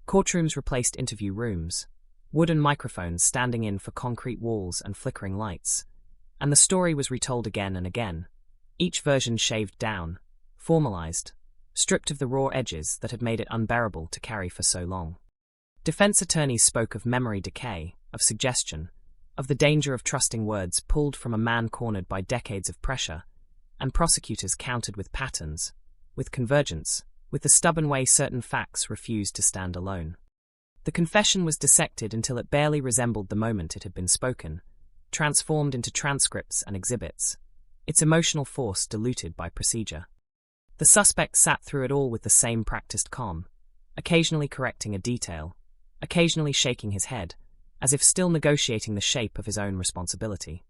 Courtrooms replaced interview rooms, wooden microphones standing in for concrete walls and flickering lights, and the story was retold again and again, each version shaved down, formalized, stripped of the raw edges that had made it unbearable to carry for so long. Defense attorneys spoke of memory decay, of suggestion, of the danger of trusting words pulled from a man cornered by decades of pressure, and prosecutors countered with patterns, with convergence, with the stubborn way certain facts refused to stand alone. The confession was dissected until it barely resembled the moment it had been spoken, transformed into transcripts and exhibits, its emotional force diluted by procedure. The suspect sat through it all with the same practiced calm, occasionally correcting a detail, occasionally shaking his head, as if still negotiating the shape of his own responsibility.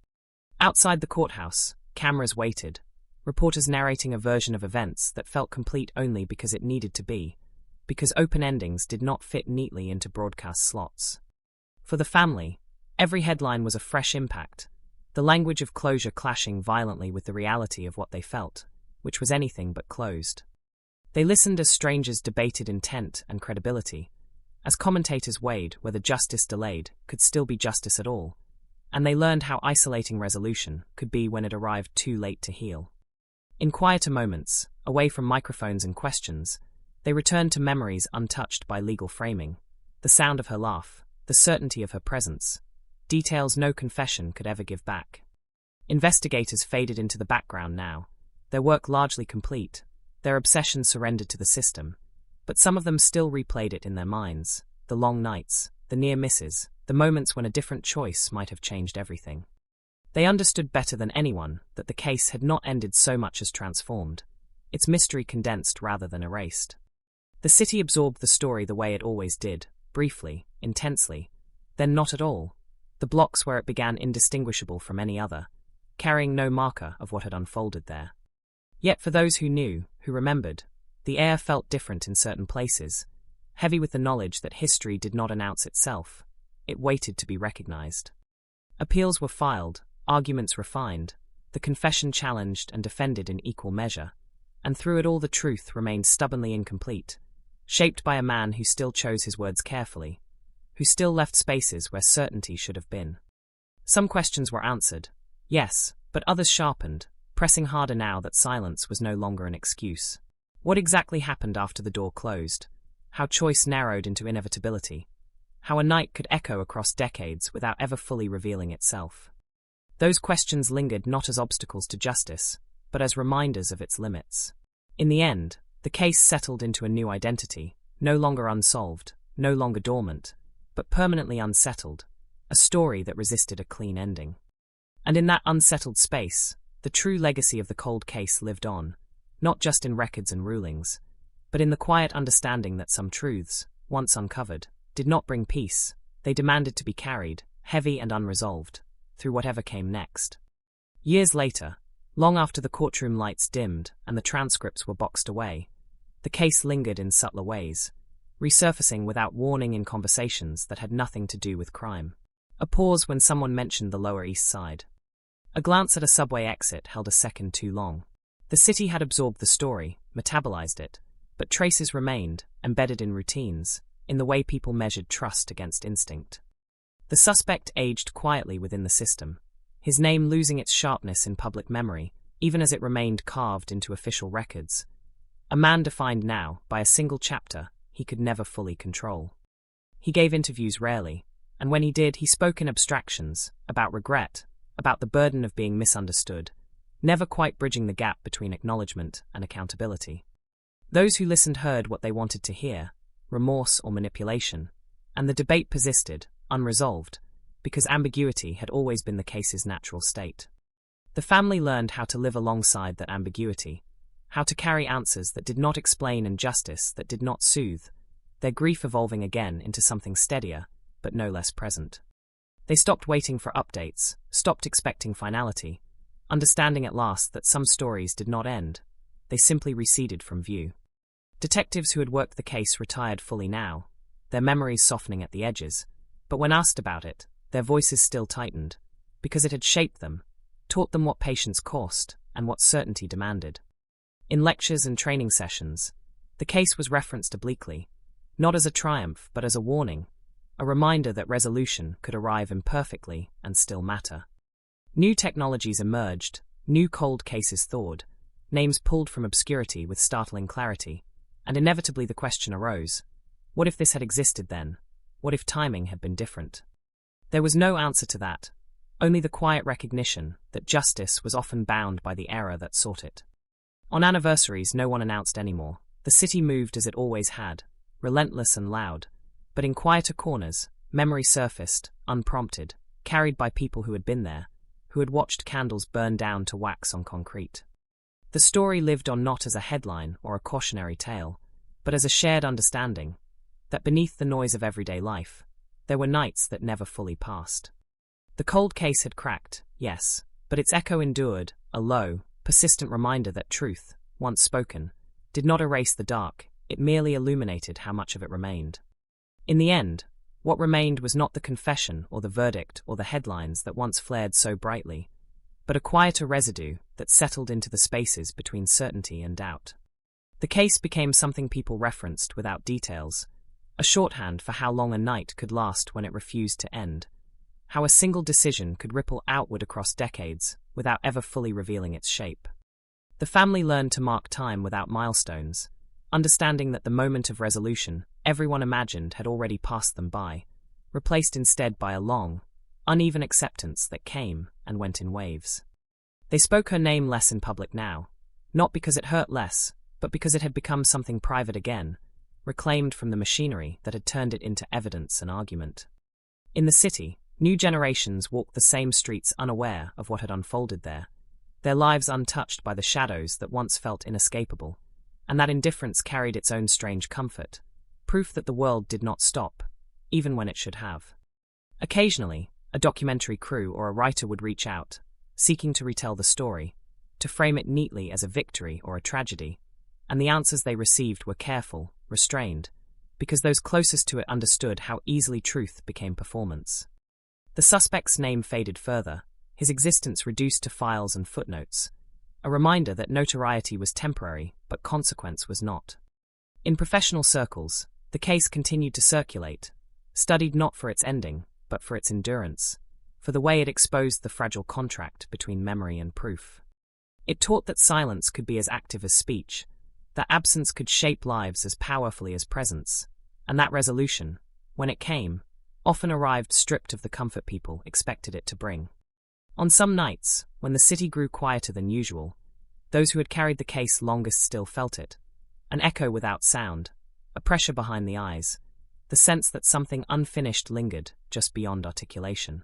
Outside the courthouse, cameras waited, reporters narrating a version of events that felt complete only because it needed to be, because open endings did not fit neatly into broadcast slots. For the family, every headline was a fresh impact, the language of closure clashing violently with the reality of what they felt, which was anything but closed. They listened as strangers debated intent and credibility, as commentators weighed whether justice delayed could still be justice at all, and they learned how isolating resolution could be when it arrived too late to heal. In quieter moments, away from microphones and questions, they returned to memories untouched by legal framing, the sound of her laugh, the certainty of her presence, details no confession could ever give back. Investigators faded into the background now, their work largely complete, their obsession surrendered to the system, but some of them still replayed it in their minds, the long nights, the near misses, the moments when a different choice might have changed everything. They understood better than anyone that the case had not ended so much as transformed, its mystery condensed rather than erased. The city absorbed the story the way it always did, briefly, intensely, then not at all, the blocks where it began indistinguishable from any other, carrying no marker of what had unfolded there. Yet for those who knew, who remembered, the air felt different in certain places, heavy with the knowledge that history did not announce itself, it waited to be recognized. Appeals were filed, arguments refined, the confession challenged and defended in equal measure, and through it all the truth remained stubbornly incomplete, shaped by a man who still chose his words carefully, who still left spaces where certainty should have been. Some questions were answered, yes, but others sharpened, pressing harder now that silence was no longer an excuse. What exactly happened after the door closed? How choice narrowed into inevitability? How a night could echo across decades without ever fully revealing itself? Those questions lingered not as obstacles to justice, but as reminders of its limits. In the end, the case settled into a new identity, no longer unsolved, no longer dormant, but permanently unsettled, a story that resisted a clean ending. And in that unsettled space, the true legacy of the cold case lived on, not just in records and rulings, but in the quiet understanding that some truths, once uncovered, did not bring peace, they demanded to be carried, heavy and unresolved, through whatever came next. Years later, long after the courtroom lights dimmed and the transcripts were boxed away, the case lingered in subtler ways, resurfacing without warning in conversations that had nothing to do with crime. A pause when someone mentioned the Lower East Side. A glance at a subway exit held a second too long. The city had absorbed the story, metabolized it, but traces remained, embedded in routines, in the way people measured trust against instinct. The suspect aged quietly within the system, his name losing its sharpness in public memory, even as it remained carved into official records. A man defined now by a single chapter he could never fully control. He gave interviews rarely, and when he did, he spoke in abstractions, about regret, about the burden of being misunderstood, never quite bridging the gap between acknowledgement and accountability. Those who listened heard what they wanted to hear, remorse or manipulation, and the debate persisted, unresolved, because ambiguity had always been the case's natural state. The family learned how to live alongside that ambiguity, how to carry answers that did not explain and justice that did not soothe, their grief evolving again into something steadier, but no less present. They stopped waiting for updates, stopped expecting finality, understanding at last that some stories did not end, they simply receded from view. Detectives who had worked the case retired fully now, their memories softening at the edges, but when asked about it, their voices still tightened, because it had shaped them, taught them what patience cost and what certainty demanded. In lectures and training sessions, the case was referenced obliquely, not as a triumph but as a warning, a reminder that resolution could arrive imperfectly and still matter. New technologies emerged, new cold cases thawed, names pulled from obscurity with startling clarity, and inevitably the question arose, what if this had existed then? What if timing had been different? There was no answer to that, only the quiet recognition that justice was often bound by the error that sought it. On anniversaries, no one announced anymore. The city moved as it always had, relentless and loud, but in quieter corners, memory surfaced, unprompted, carried by people who had been there, who had watched candles burn down to wax on concrete. The story lived on not as a headline or a cautionary tale, but as a shared understanding, that beneath the noise of everyday life, there were nights that never fully passed. The cold case had cracked, yes, but its echo endured, a low, persistent reminder that truth, once spoken, did not erase the dark, it merely illuminated how much of it remained. In the end, what remained was not the confession or the verdict or the headlines that once flared so brightly, but a quieter residue that settled into the spaces between certainty and doubt. The case became something people referenced without details, a shorthand for how long a night could last when it refused to end, how a single decision could ripple outward across decades without ever fully revealing its shape. The family learned to mark time without milestones, understanding that the moment of resolution everyone imagined had already passed them by, replaced instead by a long, uneven acceptance that came and went in waves. They spoke her name less in public now, not because it hurt less, but because it had become something private again, reclaimed from the machinery that had turned it into evidence and argument. In the city, new generations walked the same streets unaware of what had unfolded there, their lives untouched by the shadows that once felt inescapable, and that indifference carried its own strange comfort, proof that the world did not stop, even when it should have. Occasionally, a documentary crew or a writer would reach out, seeking to retell the story, to frame it neatly as a victory or a tragedy, and the answers they received were careful, restrained, because those closest to it understood how easily truth became performance. The suspect's name faded further, his existence reduced to files and footnotes, a reminder that notoriety was temporary, but consequence was not. In professional circles, the case continued to circulate, studied not for its ending, but for its endurance, for the way it exposed the fragile contract between memory and proof. It taught that silence could be as active as speech, that absence could shape lives as powerfully as presence, and that resolution, when it came, often arrived stripped of the comfort people expected it to bring. On some nights, when the city grew quieter than usual, those who had carried the case longest still felt it, an echo without sound, a pressure behind the eyes, the sense that something unfinished lingered just beyond articulation.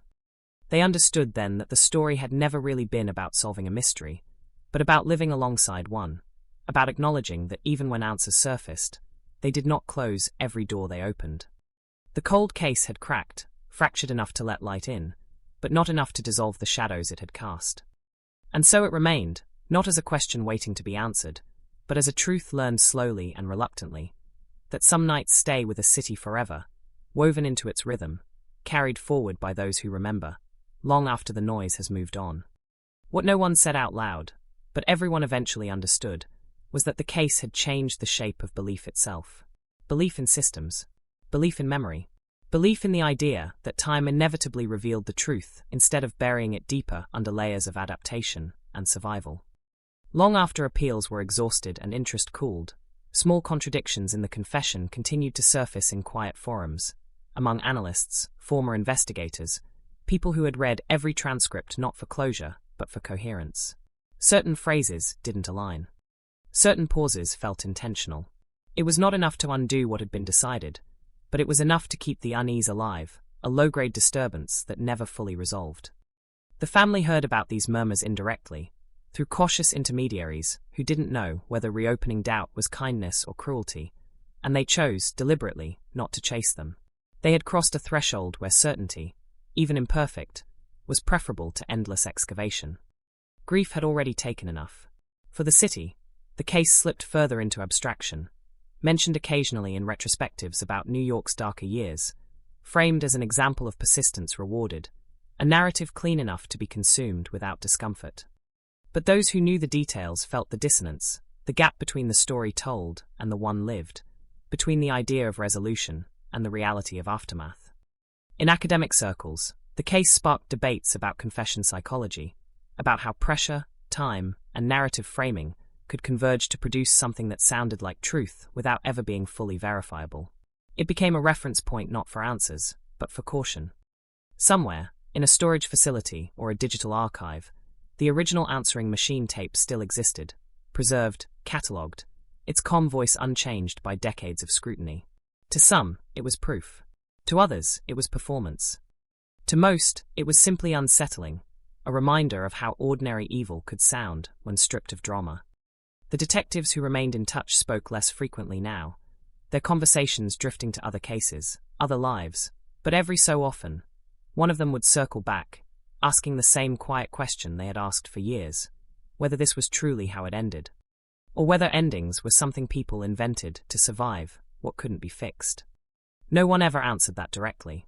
They understood then that the story had never really been about solving a mystery, but about living alongside one, about acknowledging that even when answers surfaced, they did not close every door they opened. The cold case had cracked, fractured enough to let light in, but not enough to dissolve the shadows it had cast. And so it remained, not as a question waiting to be answered, but as a truth learned slowly and reluctantly, that some nights stay with a city forever, woven into its rhythm, carried forward by those who remember, long after the noise has moved on. What no one said out loud, but everyone eventually understood, was that the case had changed the shape of belief itself. Belief in systems, belief in memory, belief in the idea that time inevitably revealed the truth instead of burying it deeper under layers of adaptation and survival. Long after appeals were exhausted and interest cooled, small contradictions in the confession continued to surface in quiet forums, among analysts, former investigators, people who had read every transcript not for closure, but for coherence. Certain phrases didn't align. Certain pauses felt intentional. It was not enough to undo what had been decided, but it was enough to keep the unease alive, a low-grade disturbance that never fully resolved. The family heard about these murmurs indirectly, through cautious intermediaries who didn't know whether reopening doubt was kindness or cruelty, and they chose, deliberately, not to chase them. They had crossed a threshold where certainty, even imperfect, was preferable to endless excavation. Grief had already taken enough. For the city, the case slipped further into abstraction, mentioned occasionally in retrospectives about New York's darker years, framed as an example of persistence rewarded, a narrative clean enough to be consumed without discomfort. But those who knew the details felt the dissonance, the gap between the story told and the one lived, between the idea of resolution and the reality of aftermath. In academic circles, the case sparked debates about confession psychology, about how pressure, time, and narrative framing could converge to produce something that sounded like truth without ever being fully verifiable. It became a reference point not for answers, but for caution. Somewhere, in a storage facility or a digital archive, the original answering machine tape still existed, preserved, catalogued, its calm voice unchanged by decades of scrutiny. To some, it was proof. To others, it was performance. To most, it was simply unsettling, a reminder of how ordinary evil could sound when stripped of drama. The detectives who remained in touch spoke less frequently now, their conversations drifting to other cases, other lives, but every so often, one of them would circle back, asking the same quiet question they had asked for years, whether this was truly how it ended, or whether endings were something people invented to survive what couldn't be fixed. No one ever answered that directly.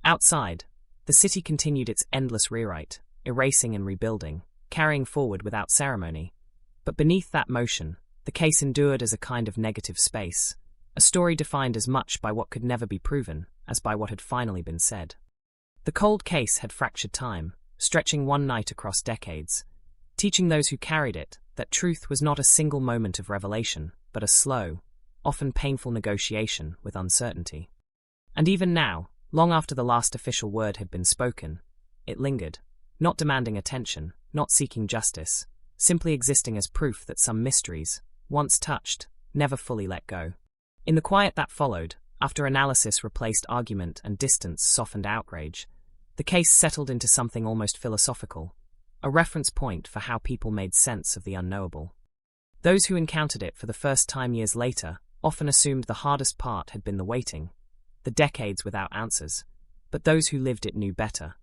Outside, the city continued its endless rewrite, erasing and rebuilding, carrying forward without ceremony. But beneath that motion, the case endured as a kind of negative space, a story defined as much by what could never be proven as by what had finally been said. The cold case had fractured time, stretching one night across decades, teaching those who carried it that truth was not a single moment of revelation, but a slow, often painful negotiation with uncertainty. And even now, long after the last official word had been spoken, it lingered, not demanding attention, not seeking justice, simply existing as proof that some mysteries, once touched, never fully let go. In the quiet that followed, after analysis replaced argument and distance softened outrage, the case settled into something almost philosophical, a reference point for how people made sense of the unknowable. Those who encountered it for the first time years later often assumed the hardest part had been the waiting, the decades without answers, but those who lived it knew better.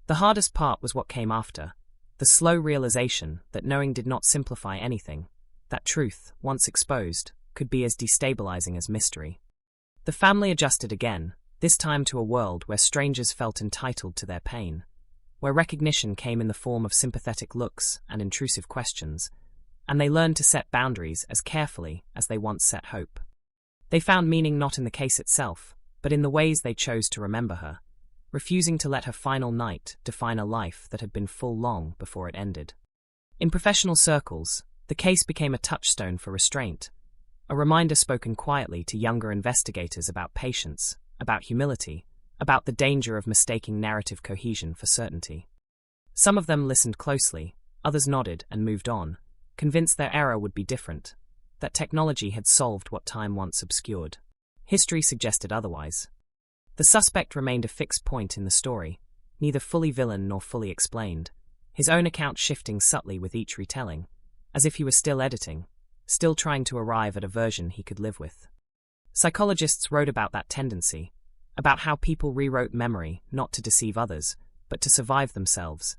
The hardest part was what came after, the slow realization that knowing did not simplify anything, that truth, once exposed, could be as destabilizing as mystery. The family adjusted again, this time to a world where strangers felt entitled to their pain, where recognition came in the form of sympathetic looks and intrusive questions, and they learned to set boundaries as carefully as they once set hope. They found meaning not in the case itself, but in the ways they chose to remember her, refusing to let her final night define a life that had been full long before it ended. In professional circles, the case became a touchstone for restraint, a reminder spoken quietly to younger investigators about patience, about humility, about the danger of mistaking narrative cohesion for certainty. Some of them listened closely, others nodded and moved on, convinced their era would be different, that technology had solved what time once obscured. History suggested otherwise. The suspect remained a fixed point in the story, neither fully villain nor fully explained, his own account shifting subtly with each retelling, as if he were still editing, still trying to arrive at a version he could live with. Psychologists wrote about that tendency, about how people rewrote memory not to deceive others, but to survive themselves,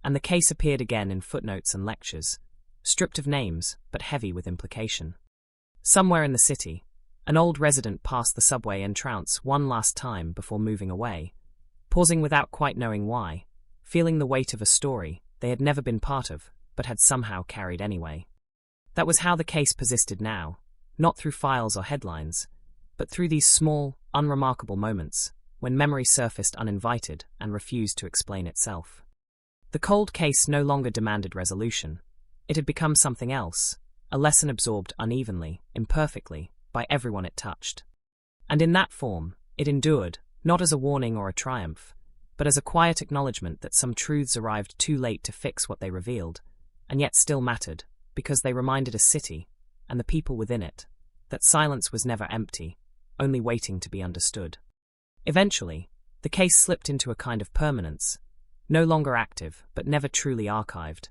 and the case appeared again in footnotes and lectures, stripped of names but heavy with implication. Somewhere in the city, an old resident passed the subway entrance one last time before moving away, pausing without quite knowing why, feeling the weight of a story they had never been part of but had somehow carried anyway. That was how the case persisted now, not through files or headlines, but through these small, unremarkable moments, when memory surfaced uninvited and refused to explain itself. The cold case no longer demanded resolution. It had become something else, a lesson absorbed unevenly, imperfectly, by everyone it touched. And in that form, it endured, not as a warning or a triumph, but as a quiet acknowledgement that some truths arrived too late to fix what they revealed, and yet still mattered, because they reminded a city, and the people within it, that silence was never empty, only waiting to be understood. Eventually, the case slipped into a kind of permanence, no longer active but never truly archived,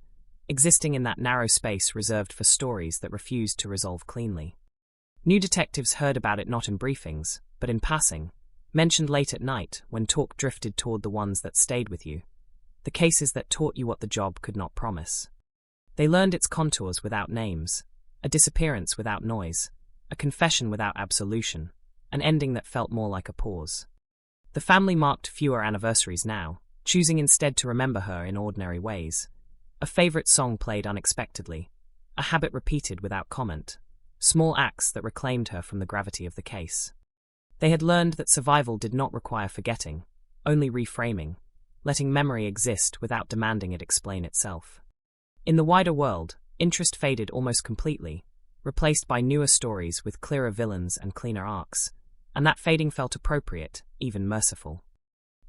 existing in that narrow space reserved for stories that refused to resolve cleanly. New detectives heard about it not in briefings, but in passing, mentioned late at night when talk drifted toward the ones that stayed with you, the cases that taught you what the job could not promise. They learned its contours without names, a disappearance without noise, a confession without absolution, an ending that felt more like a pause. The family marked fewer anniversaries now, choosing instead to remember her in ordinary ways. A favorite song played unexpectedly, a habit repeated without comment, small acts that reclaimed her from the gravity of the case. They had learned that survival did not require forgetting, only reframing, letting memory exist without demanding it explain itself. In the wider world, interest faded almost completely, replaced by newer stories with clearer villains and cleaner arcs, and that fading felt appropriate, even merciful.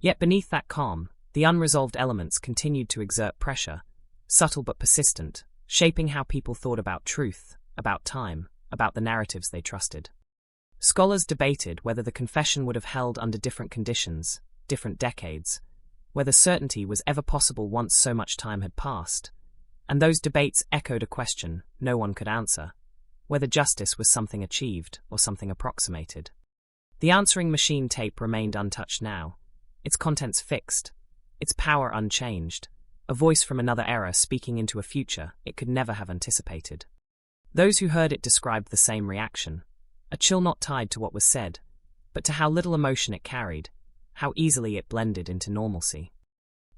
Yet beneath that calm, the unresolved elements continued to exert pressure, subtle but persistent, shaping how people thought about truth, about time, about the narratives they trusted. Scholars debated whether the confession would have held under different conditions, different decades, whether certainty was ever possible once so much time had passed, and those debates echoed a question no one could answer, whether justice was something achieved or something approximated. The answering machine tape remained untouched now, its contents fixed, its power unchanged, a voice from another era speaking into a future it could never have anticipated. Those who heard it described the same reaction, a chill not tied to what was said, but to how little emotion it carried, how easily it blended into normalcy.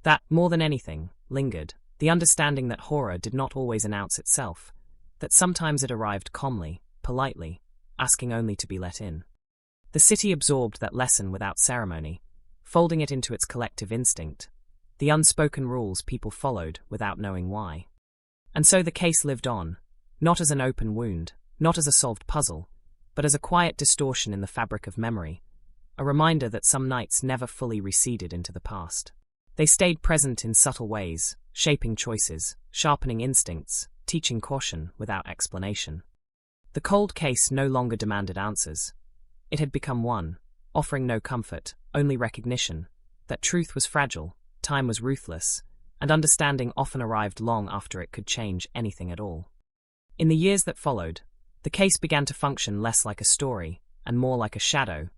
That, more than anything, lingered, the understanding that horror did not always announce itself, that sometimes it arrived calmly, politely, asking only to be let in. The city absorbed that lesson without ceremony, folding it into its collective instinct, the unspoken rules people followed without knowing why. And so the case lived on, not as an open wound, not as a solved puzzle, but as a quiet distortion in the fabric of memory, a reminder that some nights never fully receded into the past. They stayed present in subtle ways, shaping choices, sharpening instincts, teaching caution without explanation. The cold case no longer demanded answers. It had become one, offering no comfort, only recognition, that truth was fragile, time was ruthless, and understanding often arrived long after it could change anything at all. In the years that followed, the case began to function less like a story and more like a shadow,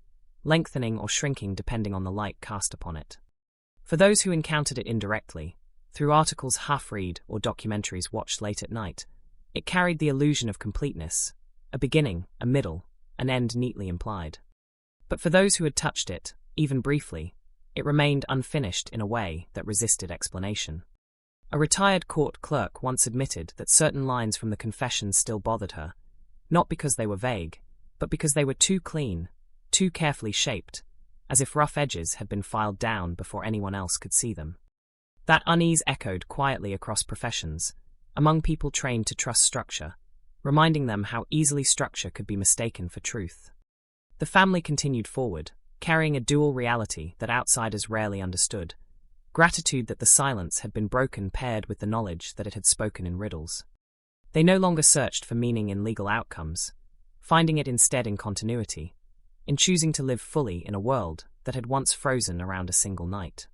lengthening or shrinking depending on the light cast upon it. For those who encountered it indirectly, through articles half-read or documentaries watched late at night, it carried the illusion of completeness, a beginning, a middle, an end neatly implied. But for those who had touched it, even briefly, it remained unfinished in a way that resisted explanation. A retired court clerk once admitted that certain lines from the confessions still bothered her, not because they were vague, but because they were too clean, too carefully shaped, as if rough edges had been filed down before anyone else could see them. That unease echoed quietly across professions, among people trained to trust structure, reminding them how easily structure could be mistaken for truth. The family continued forward, carrying a dual reality that outsiders rarely understood, gratitude that the silence had been broken paired with the knowledge that it had spoken in riddles. They no longer searched for meaning in legal outcomes, finding it instead in continuity, in choosing to live fully in a world that had once frozen around a single night.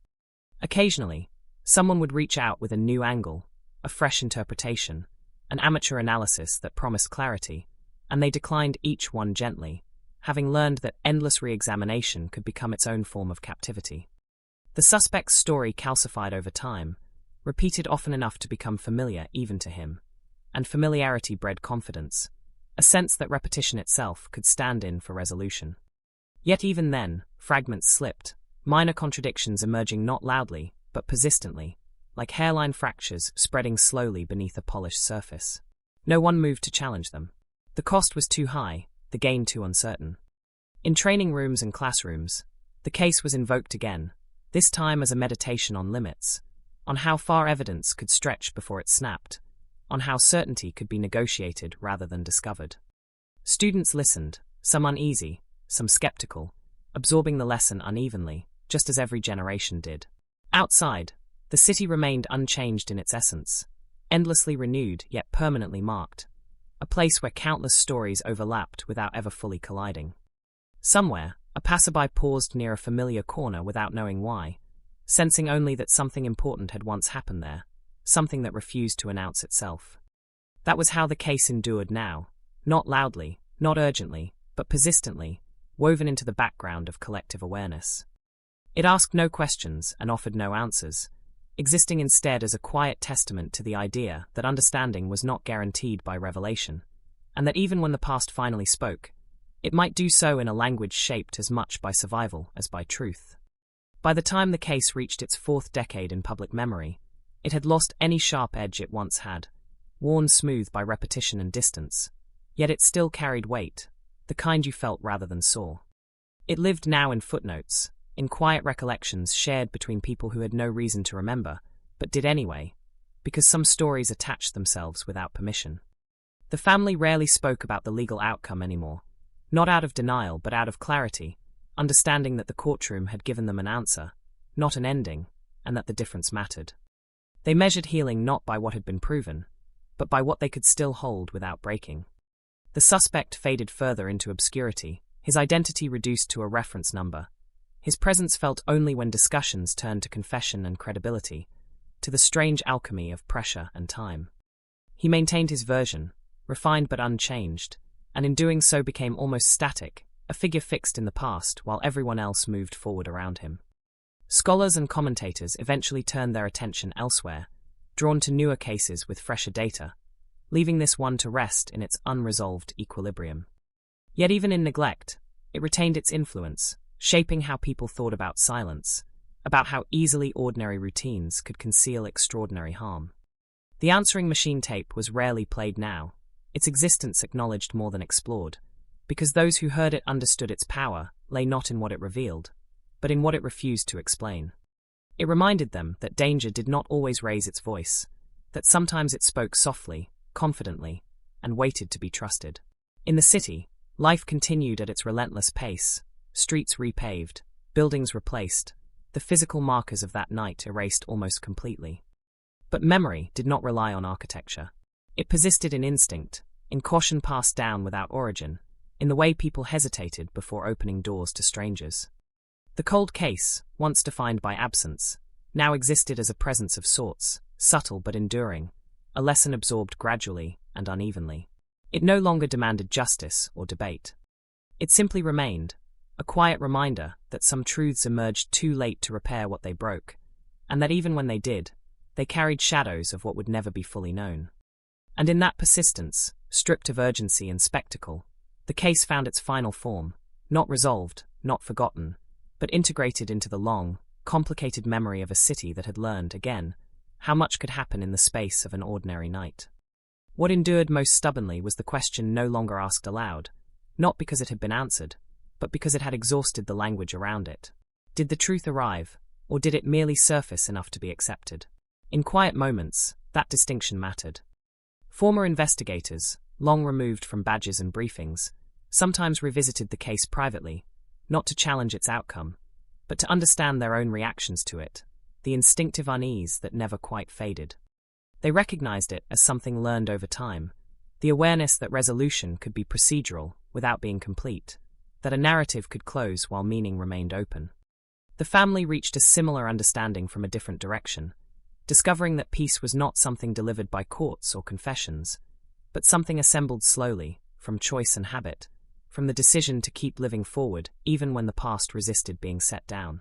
Occasionally, someone would reach out with a new angle, a fresh interpretation, an amateur analysis that promised clarity, and they declined each one gently, having learned that endless re-examination could become its own form of captivity. The suspect's story calcified over time, repeated often enough to become familiar even to him, and familiarity bred confidence, a sense that repetition itself could stand in for resolution. Yet even then, fragments slipped, minor contradictions emerging not loudly, but persistently, like hairline fractures spreading slowly beneath a polished surface. No one moved to challenge them. The cost was too high, the gain too uncertain. In training rooms and classrooms, the case was invoked again, this time as a meditation on limits, on how far evidence could stretch before it snapped, on how certainty could be negotiated rather than discovered. Students listened, some uneasy, some skeptical, absorbing the lesson unevenly, just as every generation did. Outside, the city remained unchanged in its essence, endlessly renewed yet permanently marked, a place where countless stories overlapped without ever fully colliding. Somewhere, a passerby paused near a familiar corner without knowing why, sensing only that something important had once happened there, something that refused to announce itself. That was how the case endured now, not loudly, not urgently, but persistently, woven into the background of collective awareness. It asked no questions and offered no answers, existing instead as a quiet testament to the idea that understanding was not guaranteed by revelation, and that even when the past finally spoke, it might do so in a language shaped as much by survival as by truth. By the time the case reached its fourth decade in public memory, it had lost any sharp edge it once had, worn smooth by repetition and distance, yet it still carried weight, the kind you felt rather than saw. It lived now in footnotes, in quiet recollections shared between people who had no reason to remember, but did anyway, because some stories attached themselves without permission. The family rarely spoke about the legal outcome anymore, not out of denial but out of clarity, understanding that the courtroom had given them an answer, not an ending, and that the difference mattered. They measured healing not by what had been proven, but by what they could still hold without breaking. The suspect faded further into obscurity, his identity reduced to a reference number. His presence felt only when discussions turned to confession and credibility, to the strange alchemy of pressure and time. He maintained his version, refined but unchanged, and in doing so became almost static, a figure fixed in the past while everyone else moved forward around him. Scholars and commentators eventually turned their attention elsewhere, drawn to newer cases with fresher data, leaving this one to rest in its unresolved equilibrium. Yet even in neglect, it retained its influence, shaping how people thought about silence, about how easily ordinary routines could conceal extraordinary harm. The answering machine tape was rarely played now, its existence acknowledged more than explored, because those who heard it understood its power lay not in what it revealed, but in what it refused to explain. It reminded them that danger did not always raise its voice, that sometimes it spoke softly, confidently, and waited to be trusted. In the city, life continued at its relentless pace, streets repaved, buildings replaced, the physical markers of that night erased almost completely. But memory did not rely on architecture. It persisted in instinct, in caution passed down without origin, in the way people hesitated before opening doors to strangers. The cold case, once defined by absence, now existed as a presence of sorts, subtle but enduring, a lesson absorbed gradually and unevenly. It no longer demanded justice or debate. It simply remained, a quiet reminder that some truths emerged too late to repair what they broke, and that even when they did, they carried shadows of what would never be fully known. And in that persistence, stripped of urgency and spectacle, the case found its final form, not resolved, not forgotten, but integrated into the long, complicated memory of a city that had learned, again, how much could happen in the space of an ordinary night. What endured most stubbornly was the question no longer asked aloud, not because it had been answered, but because it had exhausted the language around it. Did the truth arrive, or did it merely surface enough to be accepted? In quiet moments, that distinction mattered. Former investigators, long removed from badges and briefings, sometimes revisited the case privately, not to challenge its outcome, but to understand their own reactions to it, the instinctive unease that never quite faded. They recognized it as something learned over time, the awareness that resolution could be procedural without being complete, that a narrative could close while meaning remained open. The family reached a similar understanding from a different direction, discovering that peace was not something delivered by courts or confessions, but something assembled slowly, from choice and habit, from the decision to keep living forward even when the past resisted being set down.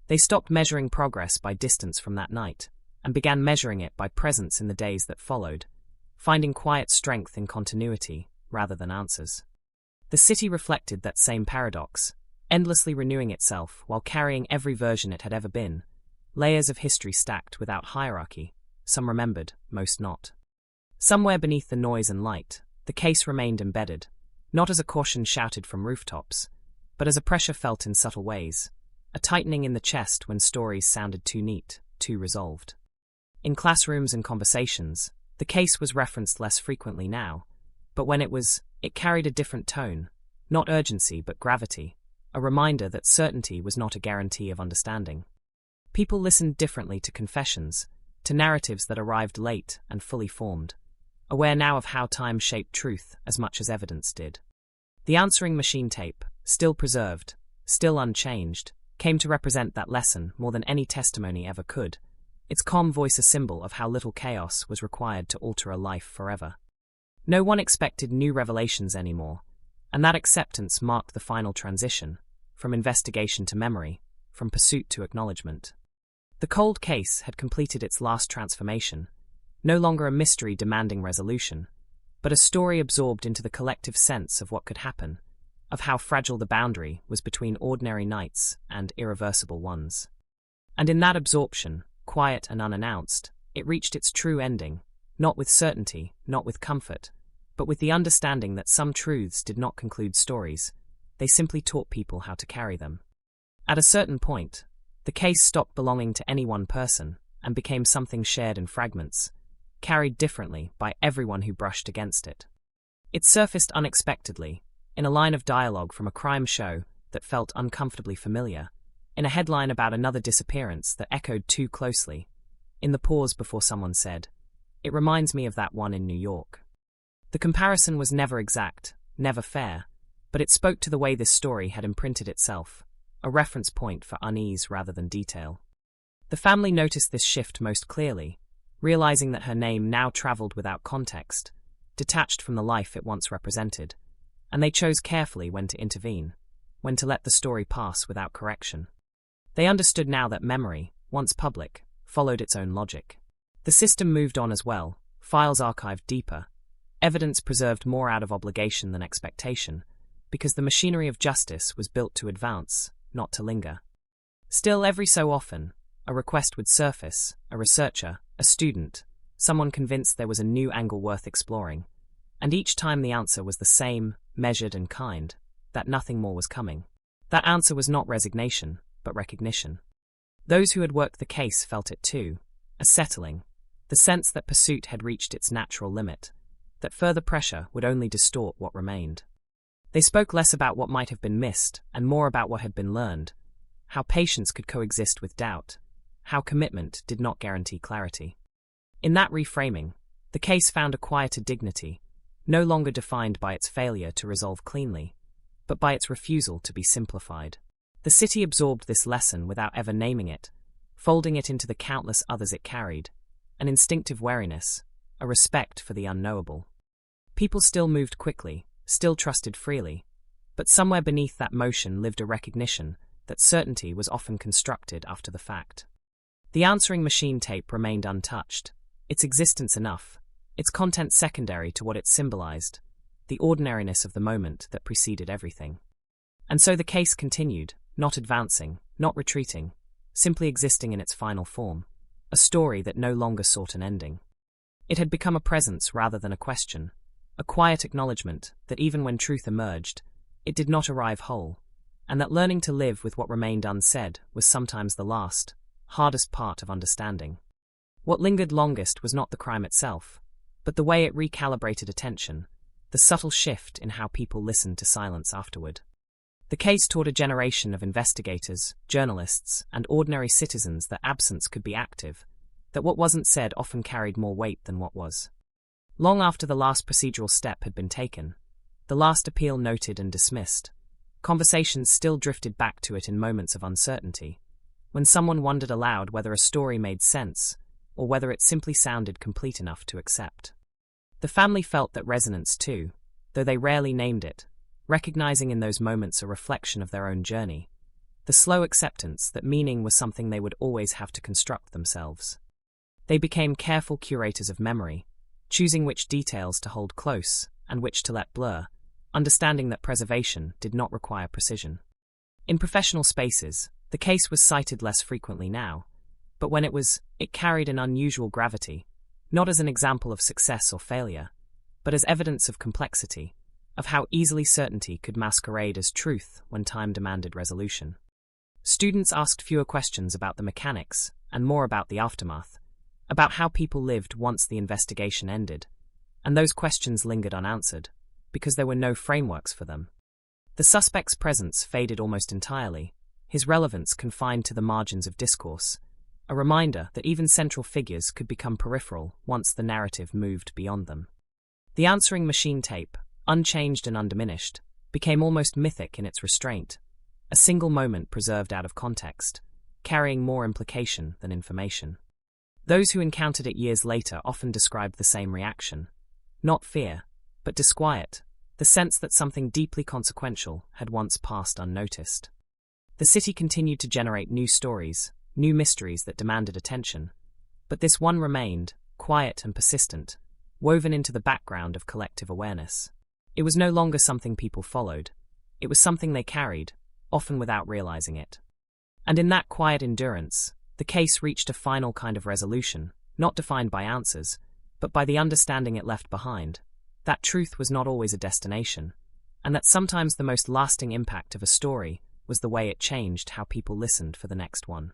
They stopped measuring progress by distance from that night, and began measuring it by presence in the days that followed, finding quiet strength in continuity rather than answers. The city reflected that same paradox, endlessly renewing itself while carrying every version it had ever been, layers of history stacked without hierarchy, some remembered, most not. Somewhere beneath the noise and light, the case remained embedded, not as a caution shouted from rooftops, but as a pressure felt in subtle ways, a tightening in the chest when stories sounded too neat, too resolved. In classrooms and conversations, the case was referenced less frequently now, but when it carried a different tone, not urgency but gravity, a reminder that certainty was not a guarantee of understanding. People listened differently to confessions, to narratives that arrived late and fully formed, aware now of how time shaped truth as much as evidence did. The answering machine tape, still preserved, still unchanged, came to represent that lesson more than any testimony ever could, its calm voice a symbol of how little chaos was required to alter a life forever. No one expected new revelations anymore, and that acceptance marked the final transition, from investigation to memory, from pursuit to acknowledgement. The cold case had completed its last transformation, no longer a mystery demanding resolution, but a story absorbed into the collective sense of what could happen, of how fragile the boundary was between ordinary nights and irreversible ones. And in that absorption, quiet and unannounced, it reached its true ending, not with certainty, not with comfort, but with the understanding that some truths did not conclude stories, they simply taught people how to carry them. At a certain point, the case stopped belonging to any one person and became something shared in fragments, carried differently by everyone who brushed against it. It surfaced unexpectedly, in a line of dialogue from a crime show that felt uncomfortably familiar, in a headline about another disappearance that echoed too closely, in the pause before someone said, "It reminds me of that one in New York." The comparison was never exact, never fair, but it spoke to the way this story had imprinted itself, a reference point for unease rather than detail. The family noticed this shift most clearly, realizing that her name now traveled without context, detached from the life it once represented, and they chose carefully when to intervene, when to let the story pass without correction. They understood now that memory, once public, followed its own logic. The system moved on as well, files archived deeper, evidence preserved more out of obligation than expectation, because the machinery of justice was built to advance, not to linger. Still, every so often, a request would surface, a researcher, a student, someone convinced there was a new angle worth exploring, and each time the answer was the same, measured and kind, that nothing more was coming. That answer was not resignation, but recognition. Those who had worked the case felt it too, a settling, the sense that pursuit had reached its natural limit, that further pressure would only distort what remained. They spoke less about what might have been missed and more about what had been learned, how patience could coexist with doubt, how commitment did not guarantee clarity. In that reframing, the case found a quieter dignity, no longer defined by its failure to resolve cleanly, but by its refusal to be simplified. The city absorbed this lesson without ever naming it, folding it into the countless others it carried, an instinctive wariness, a respect for the unknowable. People still moved quickly, still trusted freely, but somewhere beneath that motion lived a recognition that certainty was often constructed after the fact. The answering machine tape remained untouched, its existence enough, its content secondary to what it symbolized, the ordinariness of the moment that preceded everything. And so the case continued, not advancing, not retreating, simply existing in its final form, a story that no longer sought an ending. It had become a presence rather than a question, a quiet acknowledgement that even when truth emerged, it did not arrive whole, and that learning to live with what remained unsaid was sometimes the last, hardest part of understanding. What lingered longest was not the crime itself, but the way it recalibrated attention, the subtle shift in how people listened to silence afterward. The case taught a generation of investigators, journalists, and ordinary citizens that absence could be active, that what wasn't said often carried more weight than what was. Long after the last procedural step had been taken, the last appeal noted and dismissed, conversations still drifted back to it in moments of uncertainty, when someone wondered aloud whether a story made sense, or whether it simply sounded complete enough to accept. The family felt that resonance too, though they rarely named it, recognizing in those moments a reflection of their own journey, the slow acceptance that meaning was something they would always have to construct themselves. They became careful curators of memory, choosing which details to hold close and which to let blur, understanding that preservation did not require precision. In professional spaces, the case was cited less frequently now, but when it carried an unusual gravity, not as an example of success or failure, but as evidence of complexity, of how easily certainty could masquerade as truth when time demanded resolution. Students asked fewer questions about the mechanics and more about the aftermath, about how people lived once the investigation ended, and those questions lingered unanswered, because there were no frameworks for them. The suspect's presence faded almost entirely, his relevance confined to the margins of discourse, a reminder that even central figures could become peripheral once the narrative moved beyond them. The answering machine tape, unchanged and undiminished, became almost mythic in its restraint, a single moment preserved out of context, carrying more implication than information. Those who encountered it years later often described the same reaction, not fear, but disquiet, the sense that something deeply consequential had once passed unnoticed. The city continued to generate new stories, new mysteries that demanded attention, but this one remained, quiet and persistent, woven into the background of collective awareness. It was no longer something people followed. It was something they carried, often without realizing it. And in that quiet endurance, the case reached a final kind of resolution, not defined by answers, but by the understanding it left behind, that truth was not always a destination, and that sometimes the most lasting impact of a story was the way it changed how people listened for the next one.